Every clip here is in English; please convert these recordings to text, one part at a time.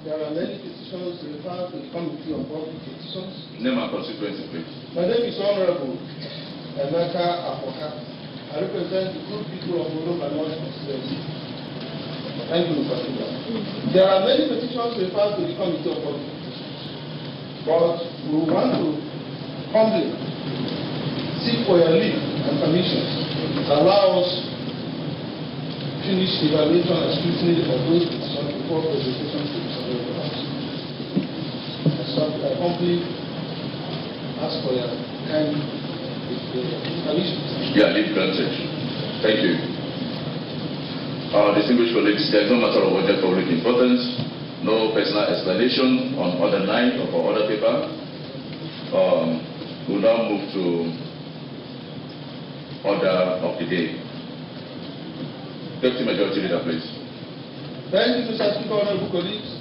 There are many petitions referred to the Committee on Public Petitions. Name and constituency, please. My name is Honorable Emeka Apoka. I represent the good people of Soludo and North constituency. Thank you, Mr. Speaker. There are many petitions referred to the Committee on Public Petitions, but we want to humbly seek for your leave and permission to allow us finish the evaluation and scrutiny of those petitions before presentation to the Supreme Court. I humbly ask for your kind permission. Yeah, leave granted. Thank you. Distinguished colleagues, there is no matter of urgent public importance, no personal explanation on order 9 of our order paper. We'll now move to order of the day. Deputy Majority Leader, please. Thank you, Mr. Speaker, honorable colleagues.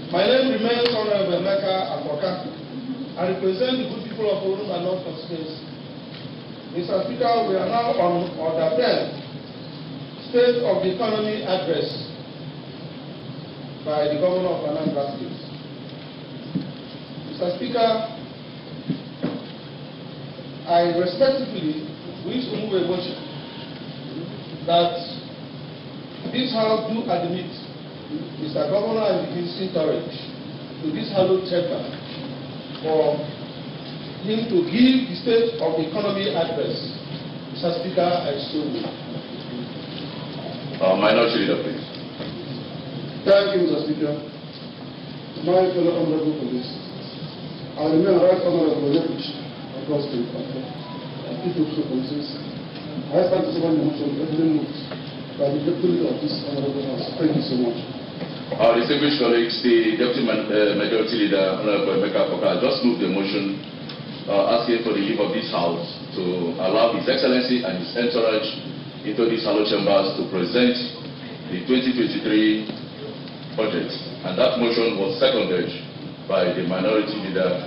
My name remains Honorable Emeka Apoka. I represent the good people of Soludo and North constituency. Mr. Speaker, we are now on order 10, State of the Economy Address by the Governor of Anambra State. Mr. Speaker, I respectfully wish to move a motion that this House do admit Mr. Governor and the King's Courage to this hallowed chamber for him to give the State of the Economy Address. Mr. Speaker, I so move. Minority Leader, please. Thank you, Mr. Speaker. My fellow honorable colleagues, I remain right honorable across the people of policies. I stand to support the motion every moved by the Deputy Leader of this honorable House. Thank you so much. Distinguished colleagues, the Deputy Majority Leader, Honorable Emeka Apoka, just moved the motion asking for the leave of this House to allow His Excellency and his entourage into these hallowed chambers to present the 2023 budget. And that motion was seconded by the Minority Leader,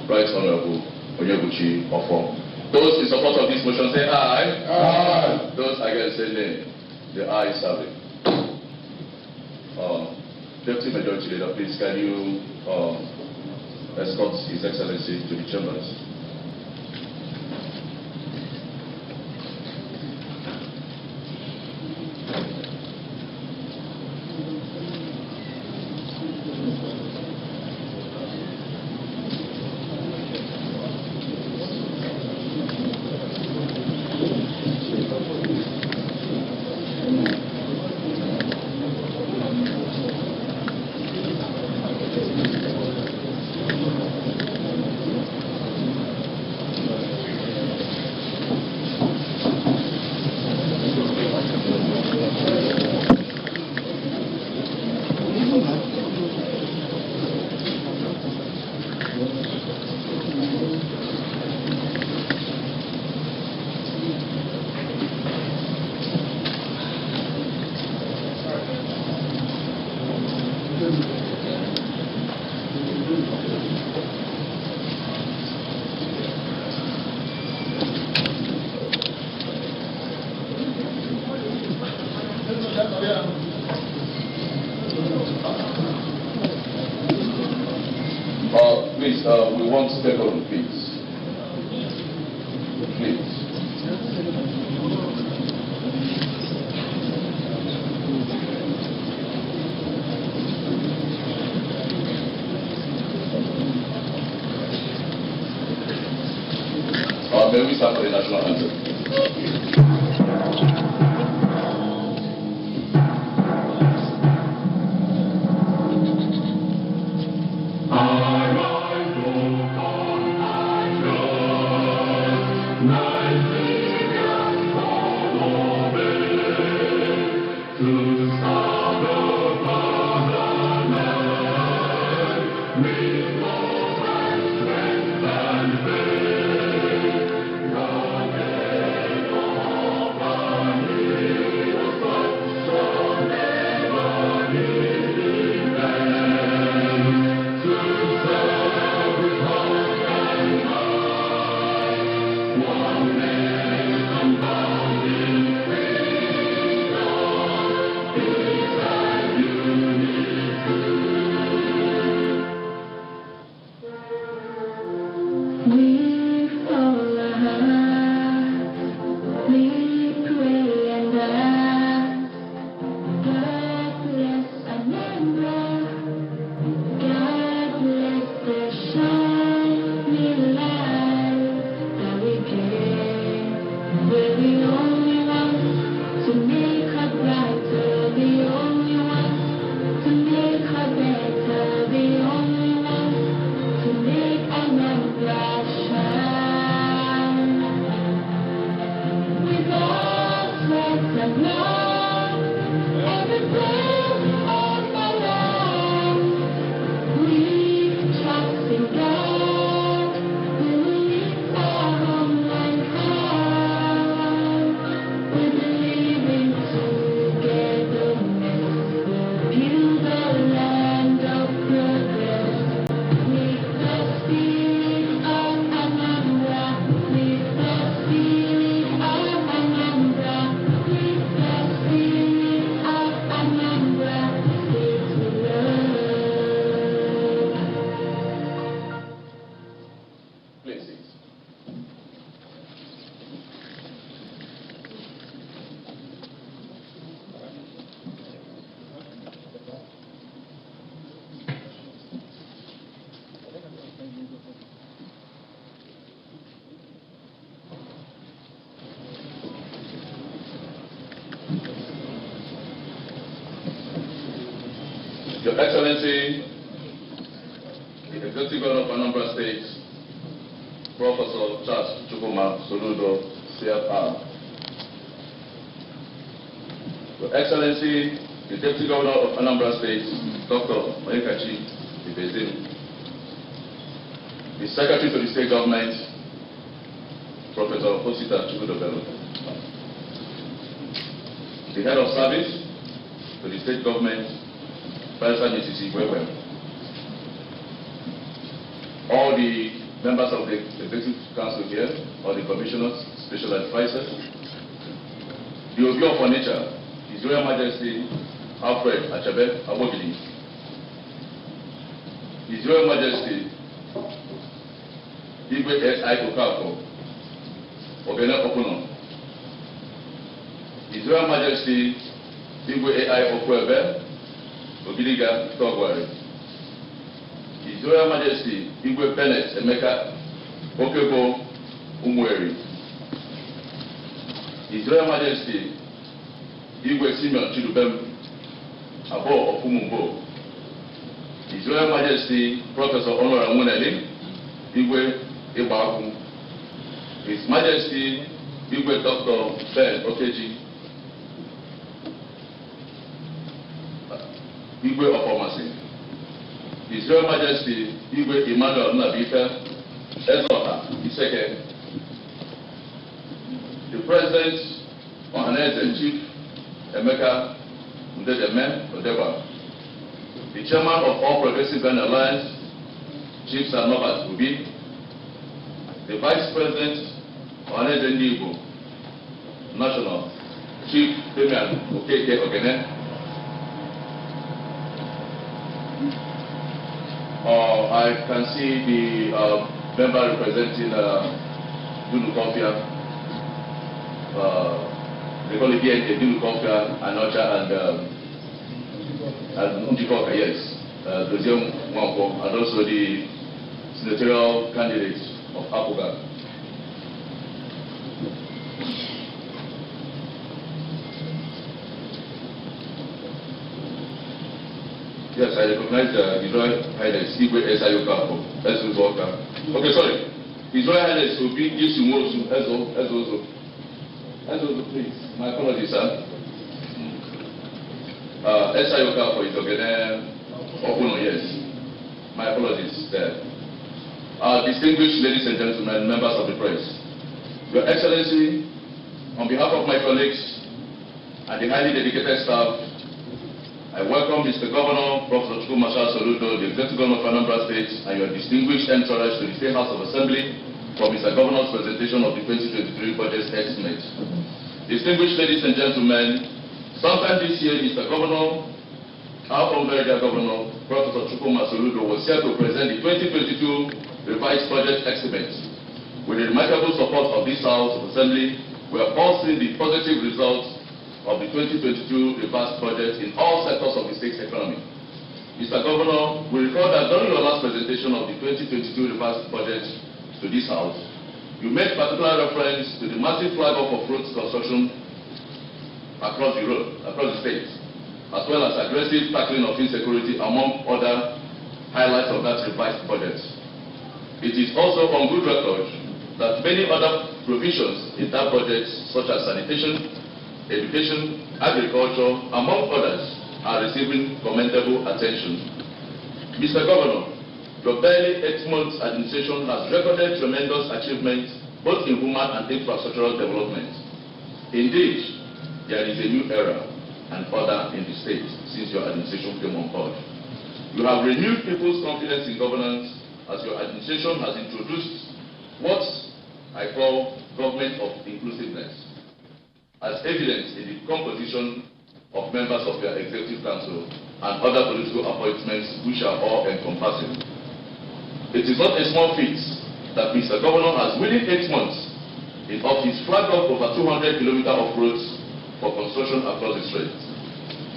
Right Honorable Onyebuchi Ofo. Those in support of this motion say aye. Aye. Those against say nay. The ayes have it. Deputy Majority Leader, please can you escort His Excellency to the chambers? Please, we want to take on the please. Please. May we start for the national anthem? With Your Excellency, the Executive Governor of Anambra State, Professor Charles Soludo, CFR. Your Excellency, the Deputy Governor of Anambra State, Dr. Onyekachi Ibezim, the Secretary to the State Government, Professor Osita Chukudobelo, the Head of Service to the State Government, Professor Mrs. Igwebe, all the members of the Executive Council here, all the commissioners, special advisors, the Obi of Onitsha, His Royal Majesty Alfred Achabe Abogili, His Royal Majesty Igwe S.I. Okafo, Ogene Okuno, His Royal Majesty Igwe A.I. Okwebe, Ogiliga Togwari, His Royal Majesty Igwe Bennett Emeka Okebo Umweri, His Royal Majesty Igwe Simeon Chidubem Abo of Umumbo, His Royal Majesty Professor Honora Muneli Igwe Ibaku, His Majesty Igwe Dr. Ben Okeji Igwe Opomasi, His Royal Majesty Igwe Emmanuel Nabife Ezota Iseke, the President Ohaneze Chief Emeka Ndedeme Odeba, the Chairman of All Progressive Ghana Alliance, Chief Sir Norbert Ubi, the Vice President Ohaneze Ndibo National, Chief Damian Okeke Ogene, I can see the member representing Dunukofia, they call it here Dunukofia, Anocha, and Ndikoka, yes, Doziem Mwampo, and also the senatorial candidate of Apuga. Yes, I recognize His Royal Highness Igwe S.I. Okafo, Ezo's worker. Okay, sorry. His Royal Highness Obi Yisumosu, Ezozo, please. My apologies, sir. S.I. Okafo is Ogene Okuno, yes. My apologies there. Distinguished ladies and gentlemen, members of the press, Your Excellency, on behalf of my colleagues and the highly dedicated staff, I welcome Mr. Governor, Professor Soludo, the Executive Governor of Anambra State, and your distinguished entourage to the State House of Assembly for Mr. Governor's presentation of the 2023 budget estimate. Distinguished ladies and gentlemen, sometime this year, Mr. Governor, our Honorable Governor, Professor Soludo, was here to present the 2022 revised budget estimate. With the remarkable support of this House of Assembly, we are all seeing the positive results of the 2022 revised budget in all sectors of the state's economy. Mr. Governor, we recall that during your last presentation of the 2022 revised budget to this House, you made particular reference to the massive flag-off of roads construction across the state, as well as aggressive tackling of insecurity, among other highlights of that revised budget. It is also on good record that many other provisions in that budget, such as sanitation, education, agriculture, among others, are receiving commendable attention. Mr. Governor, your barely 8 months administration has recorded tremendous achievements both in human and infrastructural development. Indeed, there is a new era and order in the state since your administration came on board. You have renewed people's confidence in governance as your administration has introduced what I call government of inclusiveness, as evidenced in the composition of members of your Executive Council and other political appointments which are all encompassing. It is not a small feat that Mr. Governor has within 8 months in office flagged up over 200 kilometers of roads for construction across the state,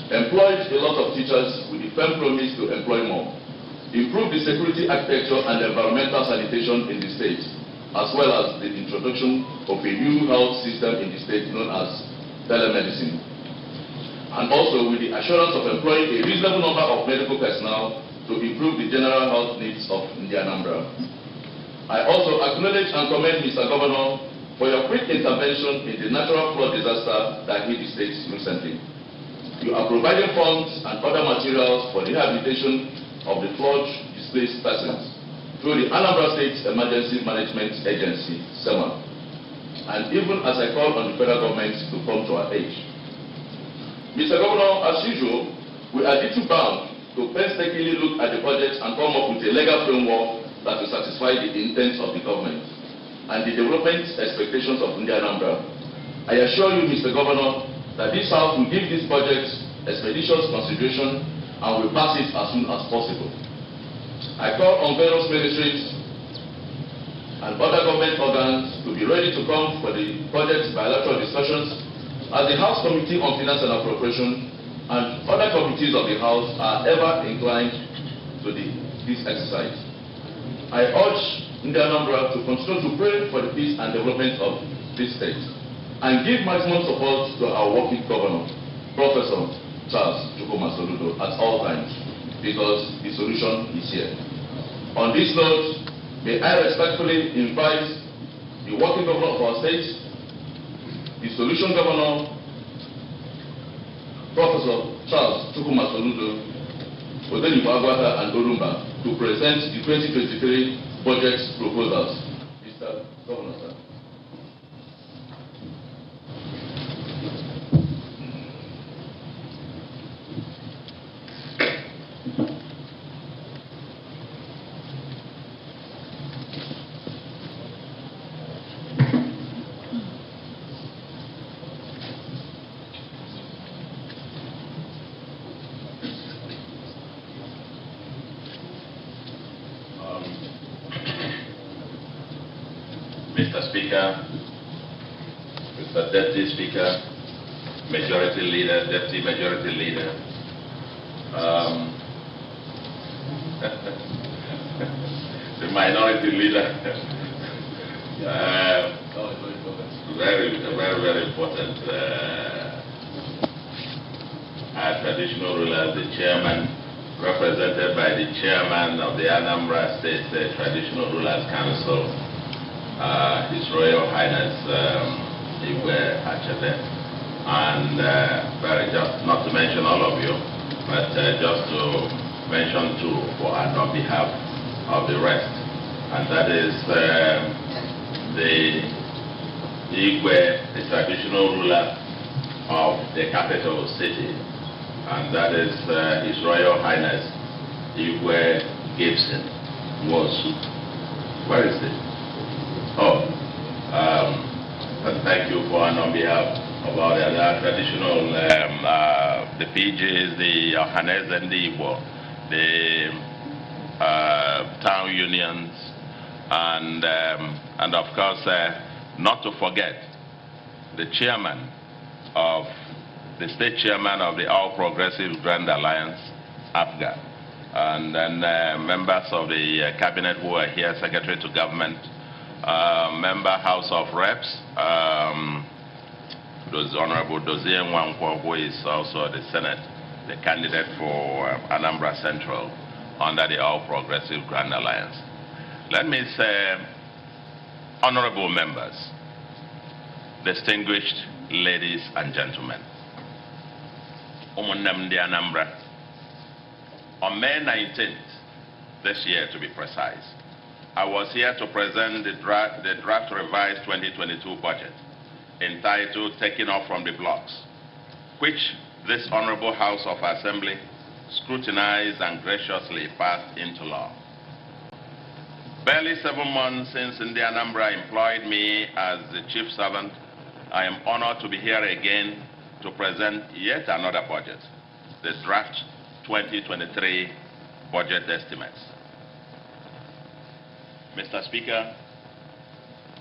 employed a lot of teachers with the firm promise to employ more, improved the security architecture and environmental sanitation in the state, as well as the introduction of a new health system in the state known as telemedicine. and also with the assurance of employing a reasonable number of medical personnel to improve the general health needs of Anambra. I also acknowledge and commend Mr. Governor for your quick intervention in the natural flood disaster that hit the state recently. You are providing funds and other materials for the rehabilitation of the flood-displaced persons through the Anambra State Emergency Management Agency, SEMA, and even as I call on the federal government to come to our aid. Mr. Governor, as usual, we are duty-bound to painstakingly look at the budget and come up with a legal framework that will satisfy the intent of the government and the development expectations of Anambra. I assure you, Mr. Governor, that this House will give this budget expeditious consideration and will pass it as soon as possible. I call on various ministries and other government organs to be ready to come for the project's bilateral discussions, as the House Committee on Finance and Appropriation and other committees of the House are ever inclined to this exercise. I urge Anambra to continue to pray for the peace and development of this state and give maximum support to our working governor, Professor Charles Soludo, at all times, because the solution is here. On this note, may I respectfully invite the working governor of our state, the solution governor, Professor Charles Soludo, Odenigbo and Orumba, to present the 2023 budget proposals. Mr. Governor, sir. Mr. Speaker, Mr. Deputy Speaker, Majority Leader, Deputy Majority Leader, the Minority Leader, very important. Our traditional rulers, the chairman, represented by the chairman of the Anambra State Traditional Rulers Council, His Royal Highness Igwe Achebe, and just not to mention all of you, but just to mention two on behalf of the rest, and that is the Igwe, the traditional ruler of the capital city, and that is His Royal Highness Igwe Gibson Wosu. Where is it? Oh, thank you for, and on behalf of all the other traditional, the PJs, the Ohanes and the Igbo, the town unions, and of course, not to forget the chairman of the state chairman of the All Progressives Grand Alliance, APGA, and then members of the cabinet who are here, Secretary to Government, member House of Reps, Honorable Dozie Nwankwo, who is also the Senate, the candidate for Anambra Central under the All Progressive Grand Alliance. Let me say, honorable members, distinguished ladies and gentlemen, Umunnem di Anambra, on May 19th, this year to be precise, I was here to present the draft revised 2022 budget entitled Taking Off from the Blocks, which this Honorable House of Assembly scrutinized and graciously passed into law. Barely 7 months since Anambra employed me as the chief servant, I am honored to be here again to present yet another budget, the draft 2023 budget estimates. Mr. Speaker,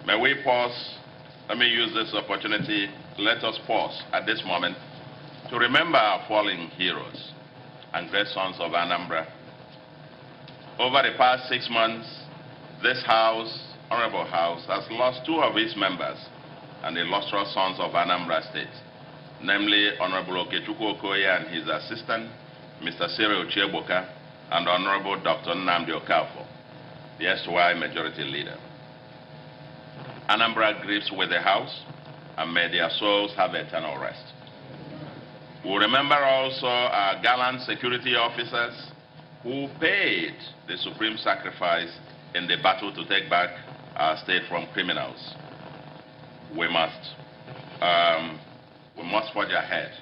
may we pause? Let me use this opportunity. Let us pause at this moment to remember our fallen heroes and great sons of Anambra. Over the past 6 months, this House, Honorable House, has lost 2 of its members and the illustrious sons of Anambra State, namely Honorable Okechukwu Okoye and his assistant, Mr. Cyril Chieboka, and Honorable Dr. Nnamdi Okafor, the SY Majority Leader. Anambra grieves with the House, and may their souls have eternal rest. We remember also our gallant security officers who paid the supreme sacrifice in the battle to take back our state from criminals. We must forge ahead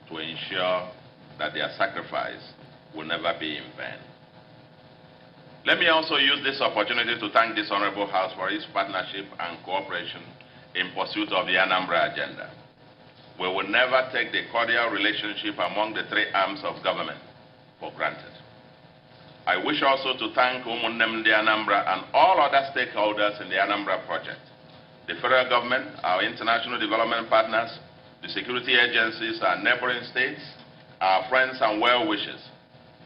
to ensure that their sacrifice will never be in vain. Let me also use this opportunity to thank this Honorable House for its partnership and cooperation in pursuit of the Anambra agenda. We will never take the cordial relationship among the three arms of government for granted. I wish also to thank Umunnem de Anambra and all other stakeholders in the Anambra project, the federal government, our international development partners, the security agencies, our neighboring states, our friends and well-wishers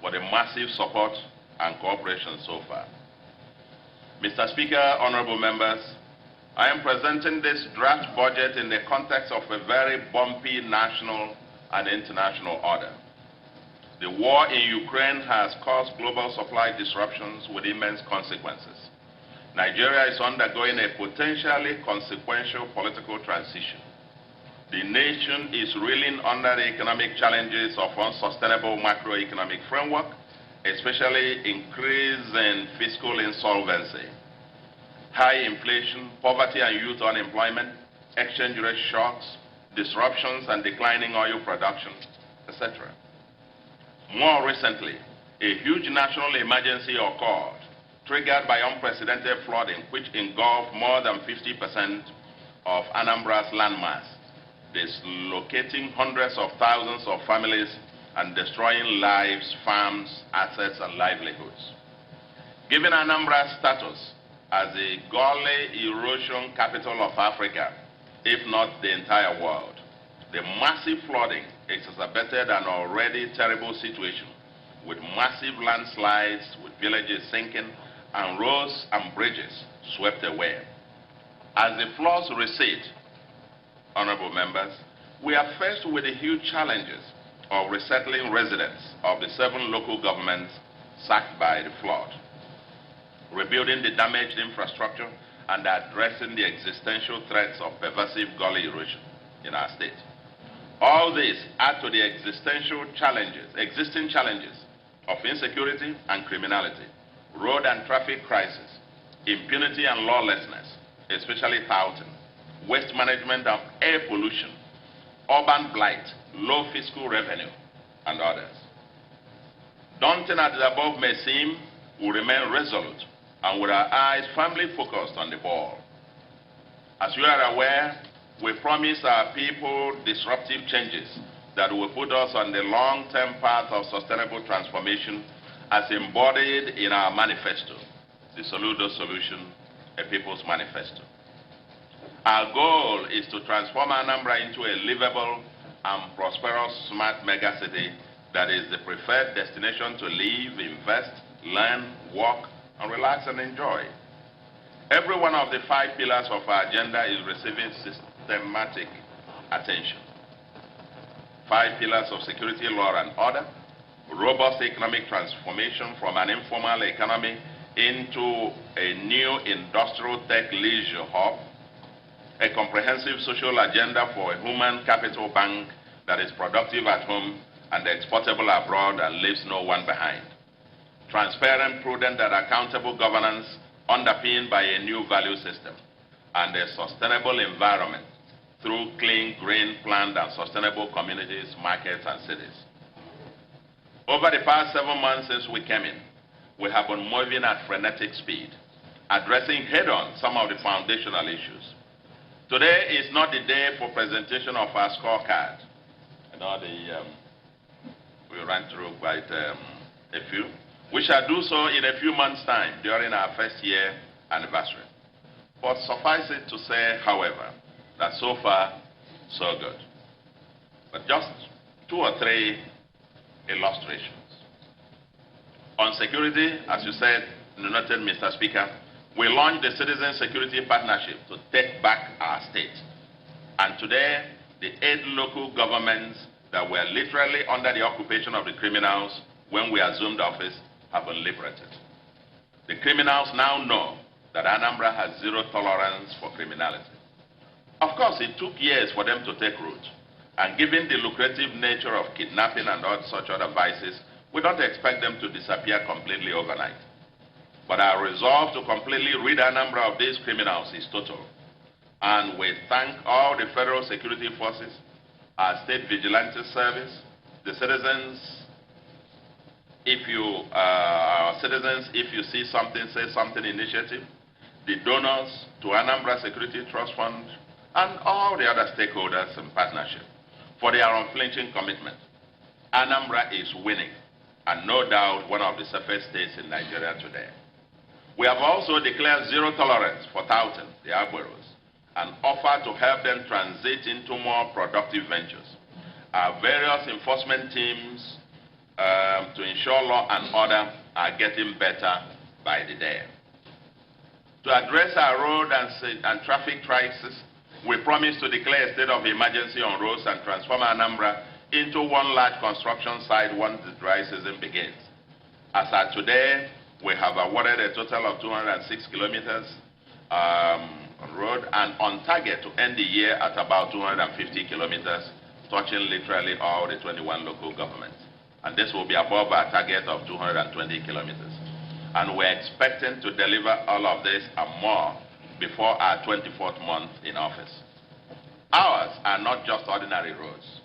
for the massive support and cooperation so far. Mr. Speaker, honorable members, I am presenting this draft budget in the context of a very bumpy national and international order. The war in Ukraine has caused global supply disruptions with immense consequences. Nigeria is undergoing a potentially consequential political transition. The nation is reeling under the economic challenges of unsustainable macroeconomic framework, especially increase in fiscal insolvency, high inflation, poverty and youth unemployment, exchange rate shocks, disruptions and declining oil production, etc. More recently, a huge national emergency occurred, triggered by unprecedented flooding, which engulfed more than 50% of Anambra's landmass, dislocating hundreds of thousands of families and destroying lives, farms, assets, and livelihoods. Given Anambra's status as the gully erosion capital of Africa, if not the entire world, the massive flooding exacerbated an already terrible situation with massive landslides, with villages sinking, and roads and bridges swept away. As the floods recede, honorable members, we are faced with the huge challenges of resettling residents of the 7 local governments sacked by the flood, rebuilding the damaged infrastructure, and addressing the existential threats of pervasive gully erosion in our state. All this add to the existing challenges of insecurity and criminality, road and traffic crisis, impunity and lawlessness, especially touting, waste management and air pollution, urban blight, low fiscal revenue, and others. Daunting as the above may seem, we remain resolute and with our eyes firmly focused on the ball. As you are aware, we promise our people disruptive changes that will put us on the long-term path of sustainable transformation as embodied in our manifesto, the Soludo Solution, a People's Manifesto. Our goal is to transform Anambra into a livable and prosperous smart megacity that is the preferred destination to live, invest, learn, work, and relax and enjoy. Every one of the 5 pillars of our agenda is receiving systematic attention. 5 pillars of security, law, and order, robust economic transformation from an informal economy into a new industrial tech leisure hub, a comprehensive social agenda for a human capital bank that is productive at home and exportable abroad and leaves no one behind, transparent, prudent, and accountable governance underpinned by a new value system, and a sustainable environment through clean, green, planned, and sustainable communities, markets, and cities. Over the past 7 months since we came in, we have been moving at frenetic speed, addressing head-on some of the foundational issues. Today is not the day for presentation of our scorecard. I know we ran through quite a few. We shall do so in a few months' time during our first year anniversary. But suffice it to say, however, that so far, so good. But just 2 or 3 illustrations. On security, as you said, noted, Mr. Speaker, we launched the Citizen Security Partnership to take back our state. And today, the 8 local governments that were literally under the occupation of the criminals when we assumed office have been liberated. The criminals now know that Anambra has zero tolerance for criminality. Of course, it took years for them to take root. And given the lucrative nature of kidnapping and all such other vices, we don't expect them to disappear completely overnight. But our resolve to completely rid Anambra of these criminals is total. And we thank all the federal security forces, our state vigilante service, the citizens. If you see something, say something initiative, the donors to Anambra Security Trust Fund, and all the other stakeholders in partnership for their unflinching commitment. Anambra is winning, and no doubt one of the safest states in Nigeria today. We have also declared zero tolerance for touting, the Agberos, and offer to help them transit into more productive ventures. Our various enforcement teams to ensure law and order are getting better by the day. To address our road and traffic crisis, we promise to declare a state of emergency on roads and transform Anambra into one large construction site once the dry season begins. As at today, we have awarded a total of 206 kilometers on road and on target to end the year at about 250 kilometers, touching literally all the 21 local governments. And this will be above our target of 220 kilometers. And we're expecting to deliver all of this and more before our 24th month in office. Ours are not just ordinary roads.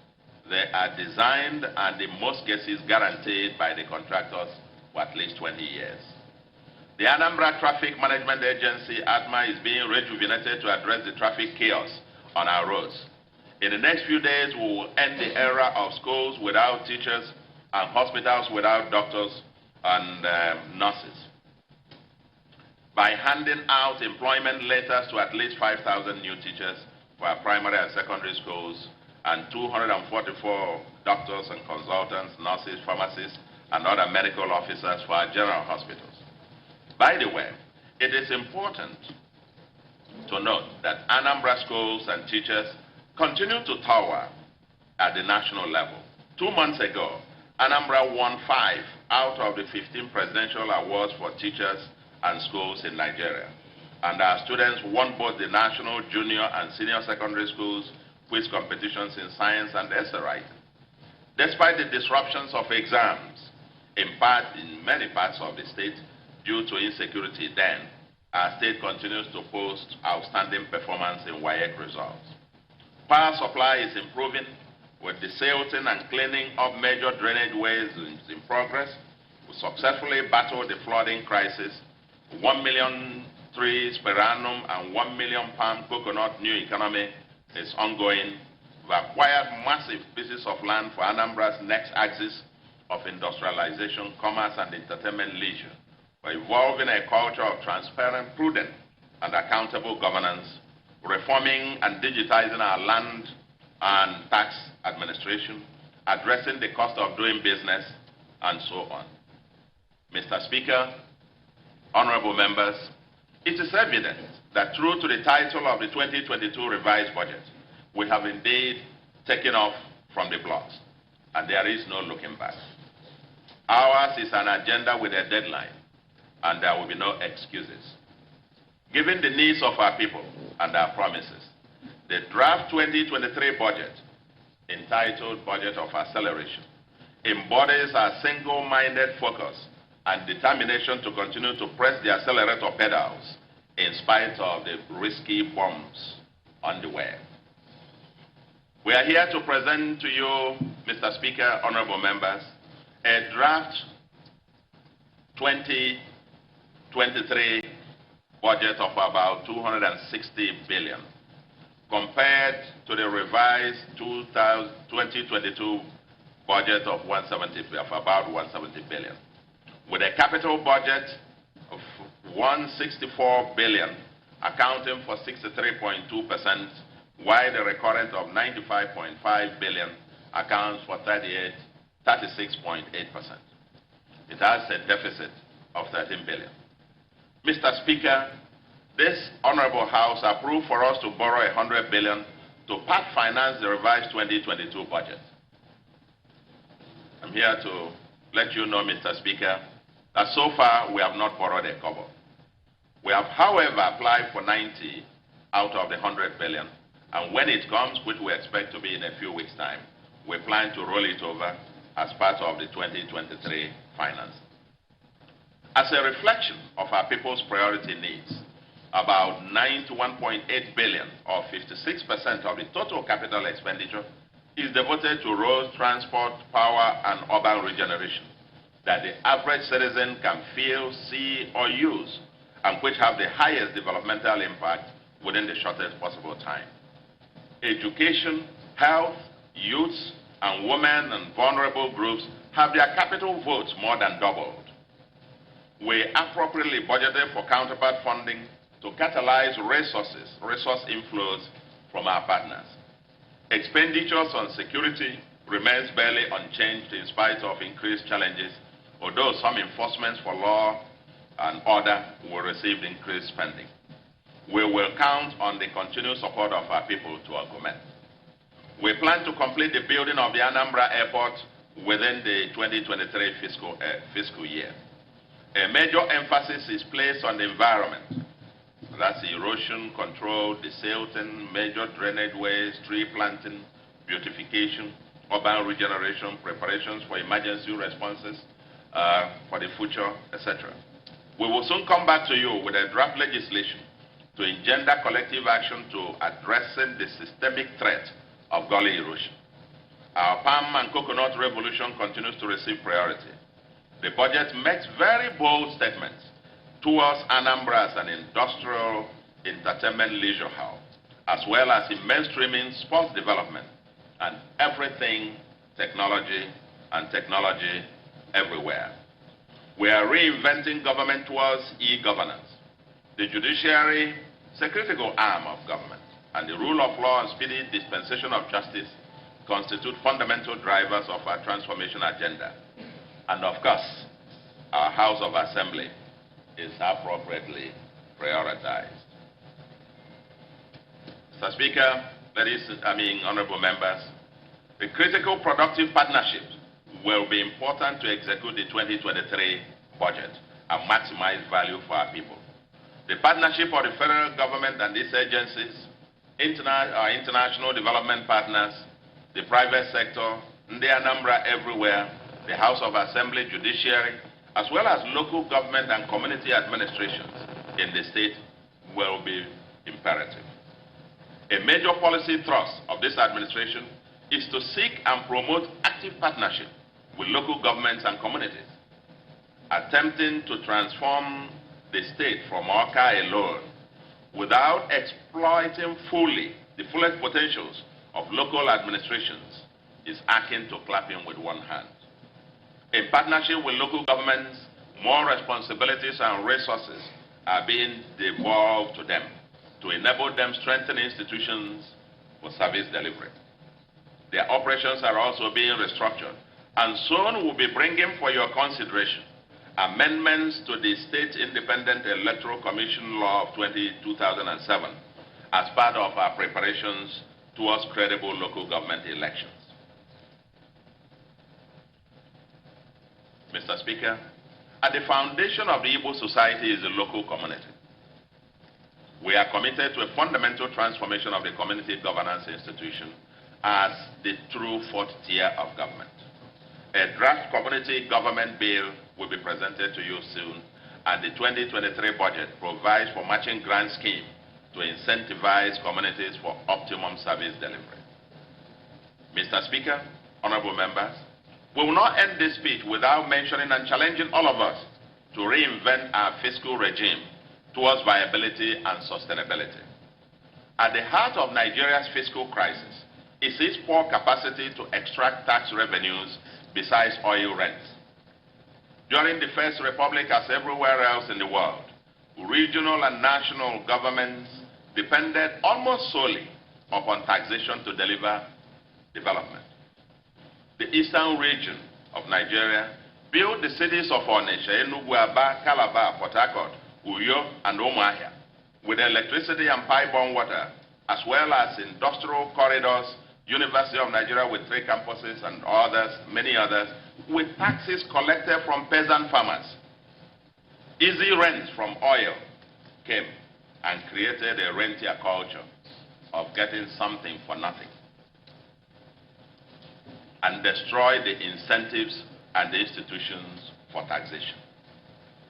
They are designed and in most cases guaranteed by the contractors for at least 20 years. The Anambra Traffic Management Agency, ATMA, is being rejuvenated to address the traffic chaos on our roads. In the next few days, we will end the era of schools without teachers and hospitals without doctors and nurses by handing out employment letters to at least 5,000 new teachers for our primary and secondary schools and 244 doctors and consultants, nurses, pharmacists, and other medical officers for our general hospitals. By the way, it is important to note that Anambra schools and teachers continue to tower at the national level. 2 months ago, Anambra won 5 out of the 15 presidential awards for teachers and schools in Nigeria. And our students won both the national, junior, and senior secondary schools quiz competitions in science and essay writing. Despite the disruptions of exams, in many parts of the state, due to insecurity then, our state continues to post outstanding performance in WAEC results. Power supply is improving with the silting and cleaning of major drainage ways in progress. We successfully battled the flooding crisis. 1 million trees per annum and 1 million palm coconut new economy is ongoing. We acquired massive pieces of land for Anambra's next axis of industrialization, commerce, and entertainment leisure. We're evolving a culture of transparent, prudent, and accountable governance, reforming and digitizing our land and tax administration, addressing the cost of doing business, and so on. Mr. Speaker, honorable members, it is evident that true to the title of the 2022 revised budget, we have indeed taken off from the blocks, and there is no looking back. Ours is an agenda with a deadline, and there will be no excuses. Given the needs of our people and our promises, the draft 2023 budget, entitled Budget of Acceleration, embodies our single-minded focus and determination to continue to press the accelerator pedals in spite of the risky bumps on the way. We are here to present to you, Mr. Speaker, honorable members, a draft 2023 budget of about 260 billion compared to the revised 2022 budget of about 170 billion. With a capital budget of 164 billion, accounting for 63.2%, while the recurrent of 95.5 billion accounts for 36.8%. It has a deficit of 13 billion. Mr. Speaker, this honorable House approved for us to borrow 100 billion to part finance the revised 2022 budget. I'm here to let you know, Mr. Speaker, that so far we have not borrowed a kobo. We have, however, applied for 90 out of the 100 billion, and when it comes, which we expect to be in a few weeks' time, we plan to roll it over as part of the 2023 finance. As a reflection of our people's priority needs, about 91.8 billion, or 56% of the total capital expenditure, is devoted to roads, transport, power, and urban regeneration that the average citizen can feel, see, or use, and which have the highest developmental impact within the shortest possible time. Education, health, youths, and women and vulnerable groups have their capital votes more than doubled. We appropriately budgeted for counterpart funding to catalyze resource inflows from our partners. Expenditures on security remains barely unchanged in spite of increased challenges, although some enforcements for law and order will receive increased spending. We will count on the continued support of our people to augment. We plan to complete the building of the Anambra Airport within the 2023 fiscal year. A major emphasis is placed on the environment. That's erosion control, desilting, major drainage ways, tree planting, beautification, urban regeneration, preparations for emergency responses for the future, etc. We will soon come back to you with a draft legislation to engender collective action to addressing the systemic threat of gully erosion. Our palm and coconut revolution continues to receive priority. The budget makes very bold statements towards Anambra as an industrial entertainment leisure hub, as well as in mainstreaming sports development and everything technology and technology everywhere. We are reinventing government towards e-governance. The judiciary is a critical arm of government, and the rule of law and speedy dispensation of justice constitute fundamental drivers of our transformation agenda. And of course, our House of Assembly is appropriately prioritized. Mr. Speaker, honorable members, the critical productive partnerships will be important to execute the 2023 budget and maximize value for our people. The partnership of the federal government and its agencies, our international development partners, the private sector, the Anambra everywhere, the House of Assembly, judiciary, as well as local government and community administrations in the state will be imperative. A major policy thrust of this administration is to seek and promote active partnership with local governments and communities, attempting to transform the state from Oka alone without exploiting fully the fullest potentials of local administrations is akin to clapping with one hand. In partnership with local governments, more responsibilities and resources are being devolved to them to enable them strengthen institutions for service delivery. Their operations are also being restructured, and soon we'll be bringing for your consideration amendments to the State Independent Electoral Commission Law of 2007 as part of our preparations towards credible local government elections. Mr. Speaker, at the foundation of the Igbo society is the local community. We are committed to a fundamental transformation of the community governance institution as the true fourth tier of government. A draft community government bill will be presented to you soon, and the 2023 budget provides for matching grant scheme to incentivize communities for optimum service delivery. Mr. Speaker, honorable members, we will not end this speech without mentioning and challenging all of us to reinvent our fiscal regime towards viability and sustainability. At the heart of Nigeria's fiscal crisis is its poor capacity to extract tax revenues besides oil rents. During the First Republic, as everywhere else in the world, regional and national governments depended almost solely upon taxation to deliver development. The eastern region of Nigeria built the cities of Onitsha, Enugu, Aba, Calabar, Port Harcourt, Uyo, and Umuahia with electricity and pipe-borne water as well as industrial corridors, University of Nigeria with 3 campuses and others, many others, with taxes collected from peasant farmers. Easy rent from oil came and created a rentier culture of getting something for nothing and destroyed the incentives and the institutions for taxation.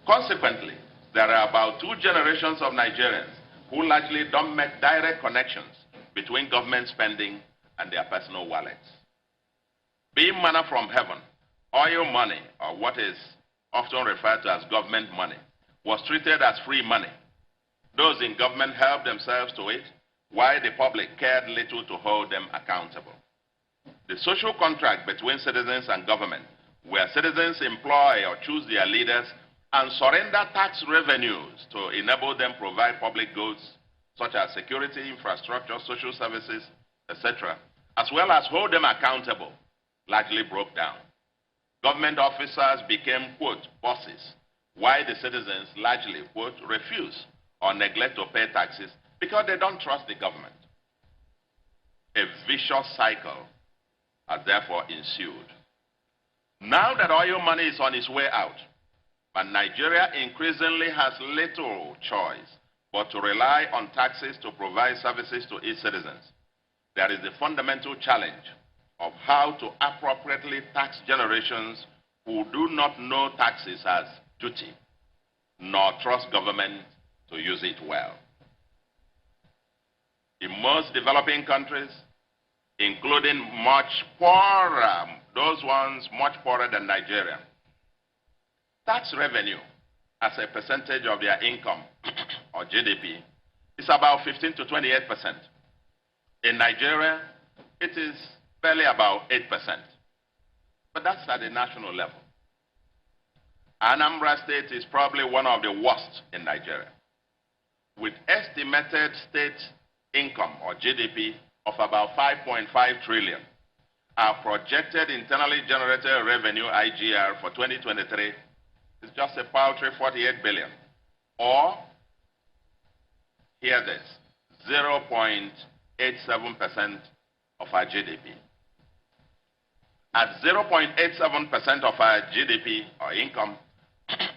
Consequently, there are about 2 generations of Nigerians who largely don't make direct connections between government spending and their personal wallets. Being manna from heaven, oil money, or what is often referred to as government money, was treated as free money. Those in government helped themselves to it, while the public cared little to hold them accountable. The social contract between citizens and government, where citizens employ or choose their leaders and surrender tax revenues to enable them provide public goods such as security, infrastructure, social services, etc., as well as hold them accountable, largely broke down. Government officers became, quote, bosses, while the citizens largely, quote, refuse or neglect to pay taxes because they don't trust the government. A vicious cycle has therefore ensued. Now that oil money is on its way out, and Nigeria increasingly has little choice but to rely on taxes to provide services to its citizens, there is the fundamental challenge of how to appropriately tax generations who do not know taxes as duty, nor trust government to use it well. In most developing countries, including much poorer, those ones much poorer than Nigeria, tax revenue as a percentage of their income or GDP is about 15 to 28%. In Nigeria, it is barely about 8%. But that's at the national level. Anambra State is probably one of the worst in Nigeria, with estimated state income or GDP of about 5.5 trillion. Our projected internally generated revenue, IGR, for 2023 is just a paltry 48 billion, or, hear this, 0.87% of our GDP. At 0.87% of our GDP or income,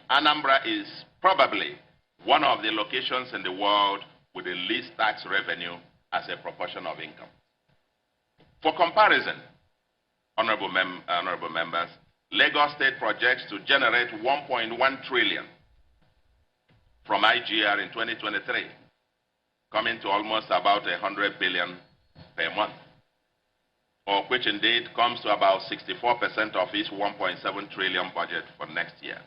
Anambra is probably one of the locations in the world with the least tax revenue as a proportion of income. For comparison, honorable members, Lagos State projects to generate 1.1 trillion from IGR in 2023, coming to almost about 100 billion per month, or which indeed comes to about 64% of its 1.7 trillion budget for next year.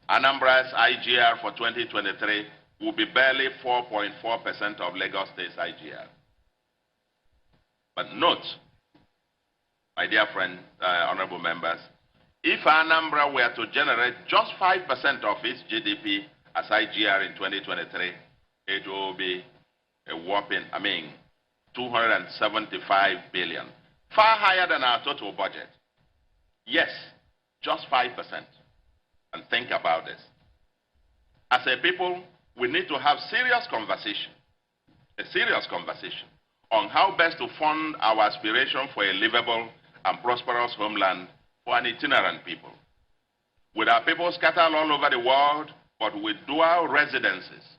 Anambra's IGR for 2023 will be barely 4.4% of Lagos State's IGR. But note, my dear friend, honorable members, if Anambra were to generate just 5% of its GDP as IGR in 2023, it will be a whopping, 275 billion, far higher than our total budget. Yes, just 5%. And think about this. As a people, we need to have a serious conversation on how best to fund our aspiration for a livable and prosperous homeland for an itinerant people. With our people scattered all over the world, but with dual residences,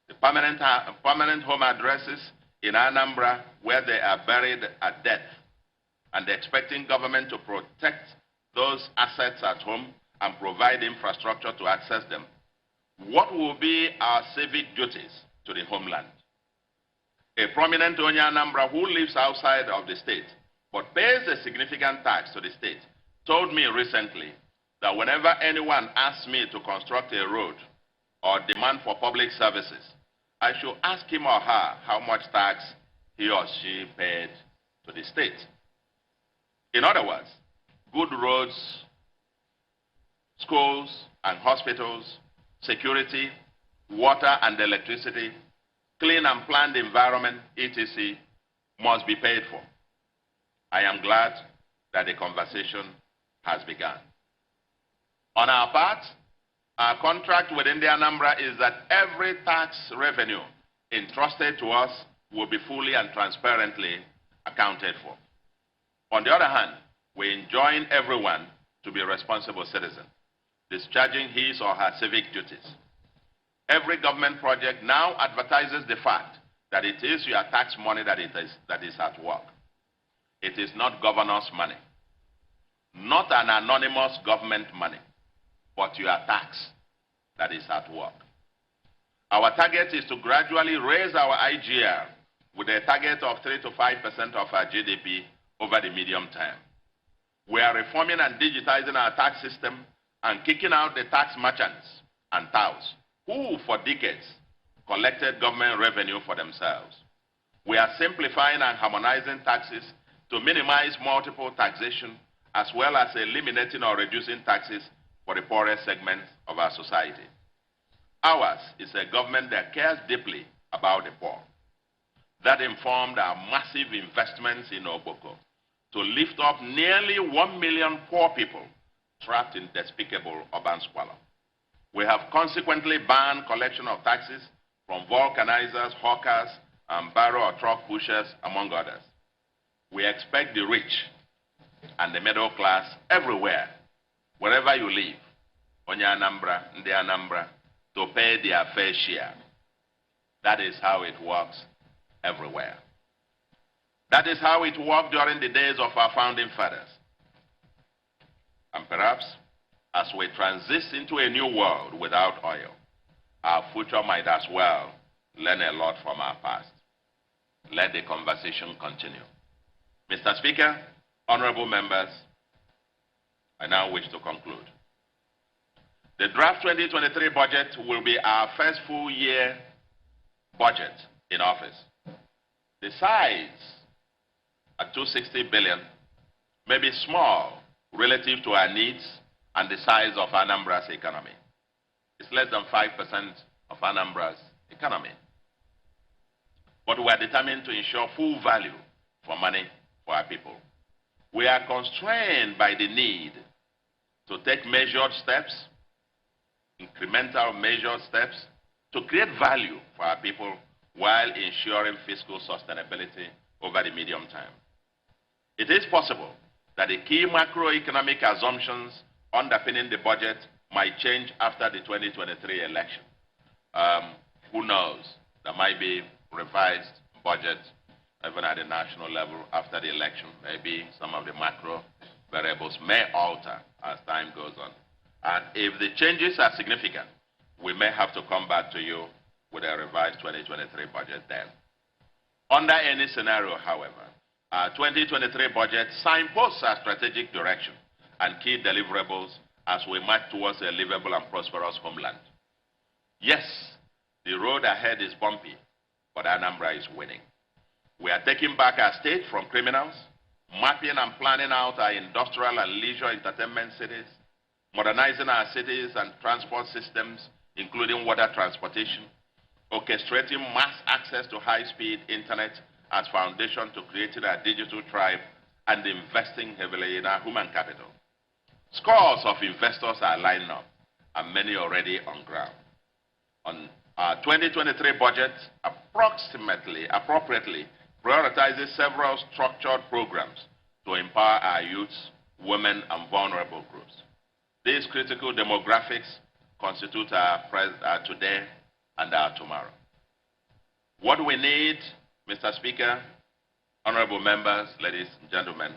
the permanent home addresses in Anambra where they are buried at death, and expecting government to protect those assets at home and provide infrastructure to access them. What will be our civic duties to the homeland? A prominent Onye Anambra who lives outside of the state but pays a significant tax to the state told me recently that whenever anyone asks me to construct a road or demand for public services, I should ask him or her how much tax he or she paid to the state. In other words, good roads, schools and hospitals, security, water and electricity, clean and planned environment, etc., must be paid for. I am glad that the conversation has begun. On our part, our contract with India Anambra is that every tax revenue entrusted to us will be fully and transparently accounted for. On the other hand, we enjoin everyone to be a responsible citizen, discharging his or her civic duties. Every government project now advertises the fact that it is your tax money that is at work. It is not governor's money, not an anonymous government money, but your tax that is at work. Our target is to gradually raise our IGR with a target of 3 to 5% of our GDP over the medium term. We are reforming and digitizing our tax system and kicking out the tax merchants and touts who, for decades, collected government revenue for themselves. We are simplifying and harmonizing taxes to minimize multiple taxation, as well as eliminating or reducing taxes for the poorest segments of our society. Ours is a government that cares deeply about the poor. That informed our massive investments in Oboko to lift up nearly 1 million poor people trapped in despicable urban squalor. We have consequently banned collection of taxes from vulcanizers, hawkers, and barrow or truck pushers, among others. We expect the rich and the middle class everywhere, wherever you live, Onye Anambra, Ndi Anambra, to pay their fair share. That is how it works everywhere. That is how it worked during the days of our founding fathers. And perhaps, as we transition into a new world without oil, our future might as well learn a lot from our past. Let the conversation continue. Mr. Speaker, honorable members, I now wish to conclude. The draft 2023 budget will be our first full year budget in office. The size at $260 billion may be small relative to our needs and the size of Anambra's economy. It's less than 5% of Anambra's economy. But we are determined to ensure full value for money for our people. We are constrained by the need to take measured steps, incremental measured steps, to create value for our people while ensuring fiscal sustainability over the medium term. It is possible that the key macroeconomic assumptions underpinning the budget might change after the 2023 election. Who knows? There might be revised budget even at the national level after the election. Maybe some of the macro variables may alter as time goes on. And if the changes are significant, we may have to come back to you with a revised 2023 budget then. Under any scenario, however, our 2023 budget signposts our strategic direction and key deliverables as we march towards a livable and prosperous homeland. Yes, the road ahead is bumpy, but Anambra is winning. We are taking back our state from criminals, mapping and planning out our industrial and leisure entertainment cities, modernizing our cities and transport systems, including water transportation, orchestrating mass access to high-speed internet as foundation to creating a digital tribe, and investing heavily in our human capital. Scores of investors are lining up, and many already on ground. On our 2023 budget, appropriately prioritizes several structured programs to empower our youths, women, and vulnerable groups. These critical demographics constitute our today and our tomorrow. What we need, Mr. Speaker, honorable members, ladies and gentlemen,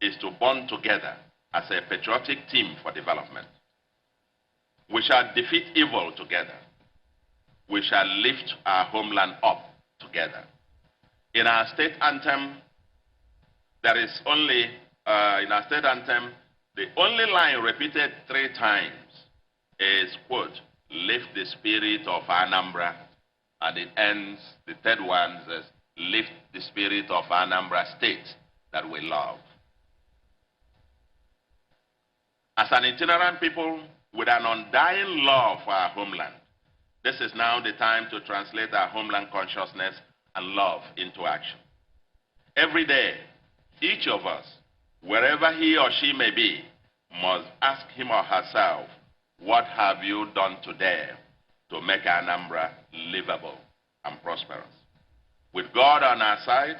is to bond together as a patriotic team for development. We shall defeat evil together. We shall lift our homeland up together. In our state anthem, there is only, the only line repeated 3 times is, quote, lift the spirit of Anambra, and it ends, the third one says, lift the spirit of Anambra State that we love. As an itinerant people with an undying love for our homeland, this is now the time to translate our homeland consciousness and love into action. Every day, each of us, wherever he or she may be, must ask him or herself, what have you done today to make Anambra livable and prosperous. With God on our side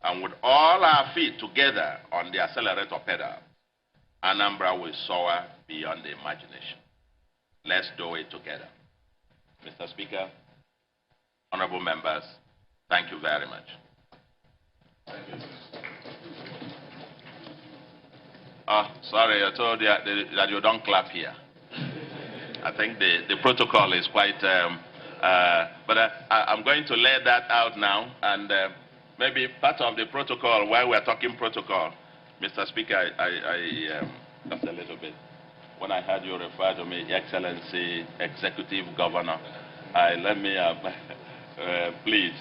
and with all our feet together on the accelerator pedal, Anambra will soar beyond the imagination. Let's do it together. Mr. Speaker, honorable members, thank you very much. Thank you. Oh, sorry, I told you that you don't clap here. I think the protocol is quite, but I'm going to lay that out now, and maybe part of the protocol, while we're talking protocol, Mr. Speaker, just a little bit. When I heard you refer to me, Excellency, Executive Governor, let me plead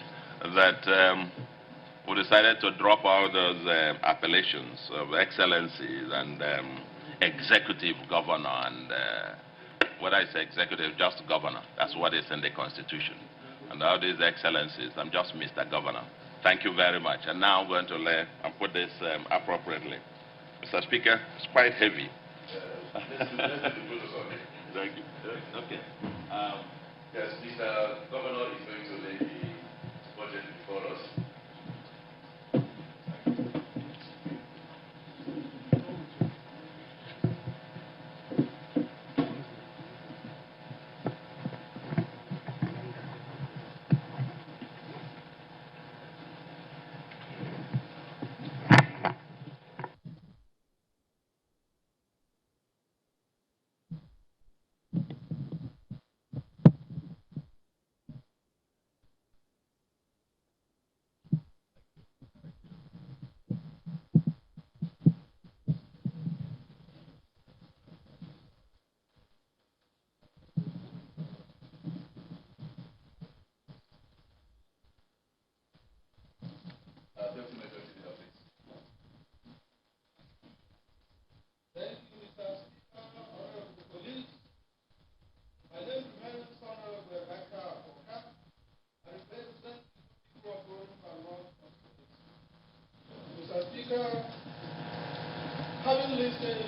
that we decided to drop all those appellations of excellencies and executive governor and what I say executive, just governor. That's what is in the Constitution. And all these excellencies, I'm just Mr. Governor. Thank you very much. And now I'm going to lay and put this appropriately. Mr. Speaker, it's quite heavy. Thank you. Okay. Yes, Mr. Governor is going to lay the budget before us. Having listened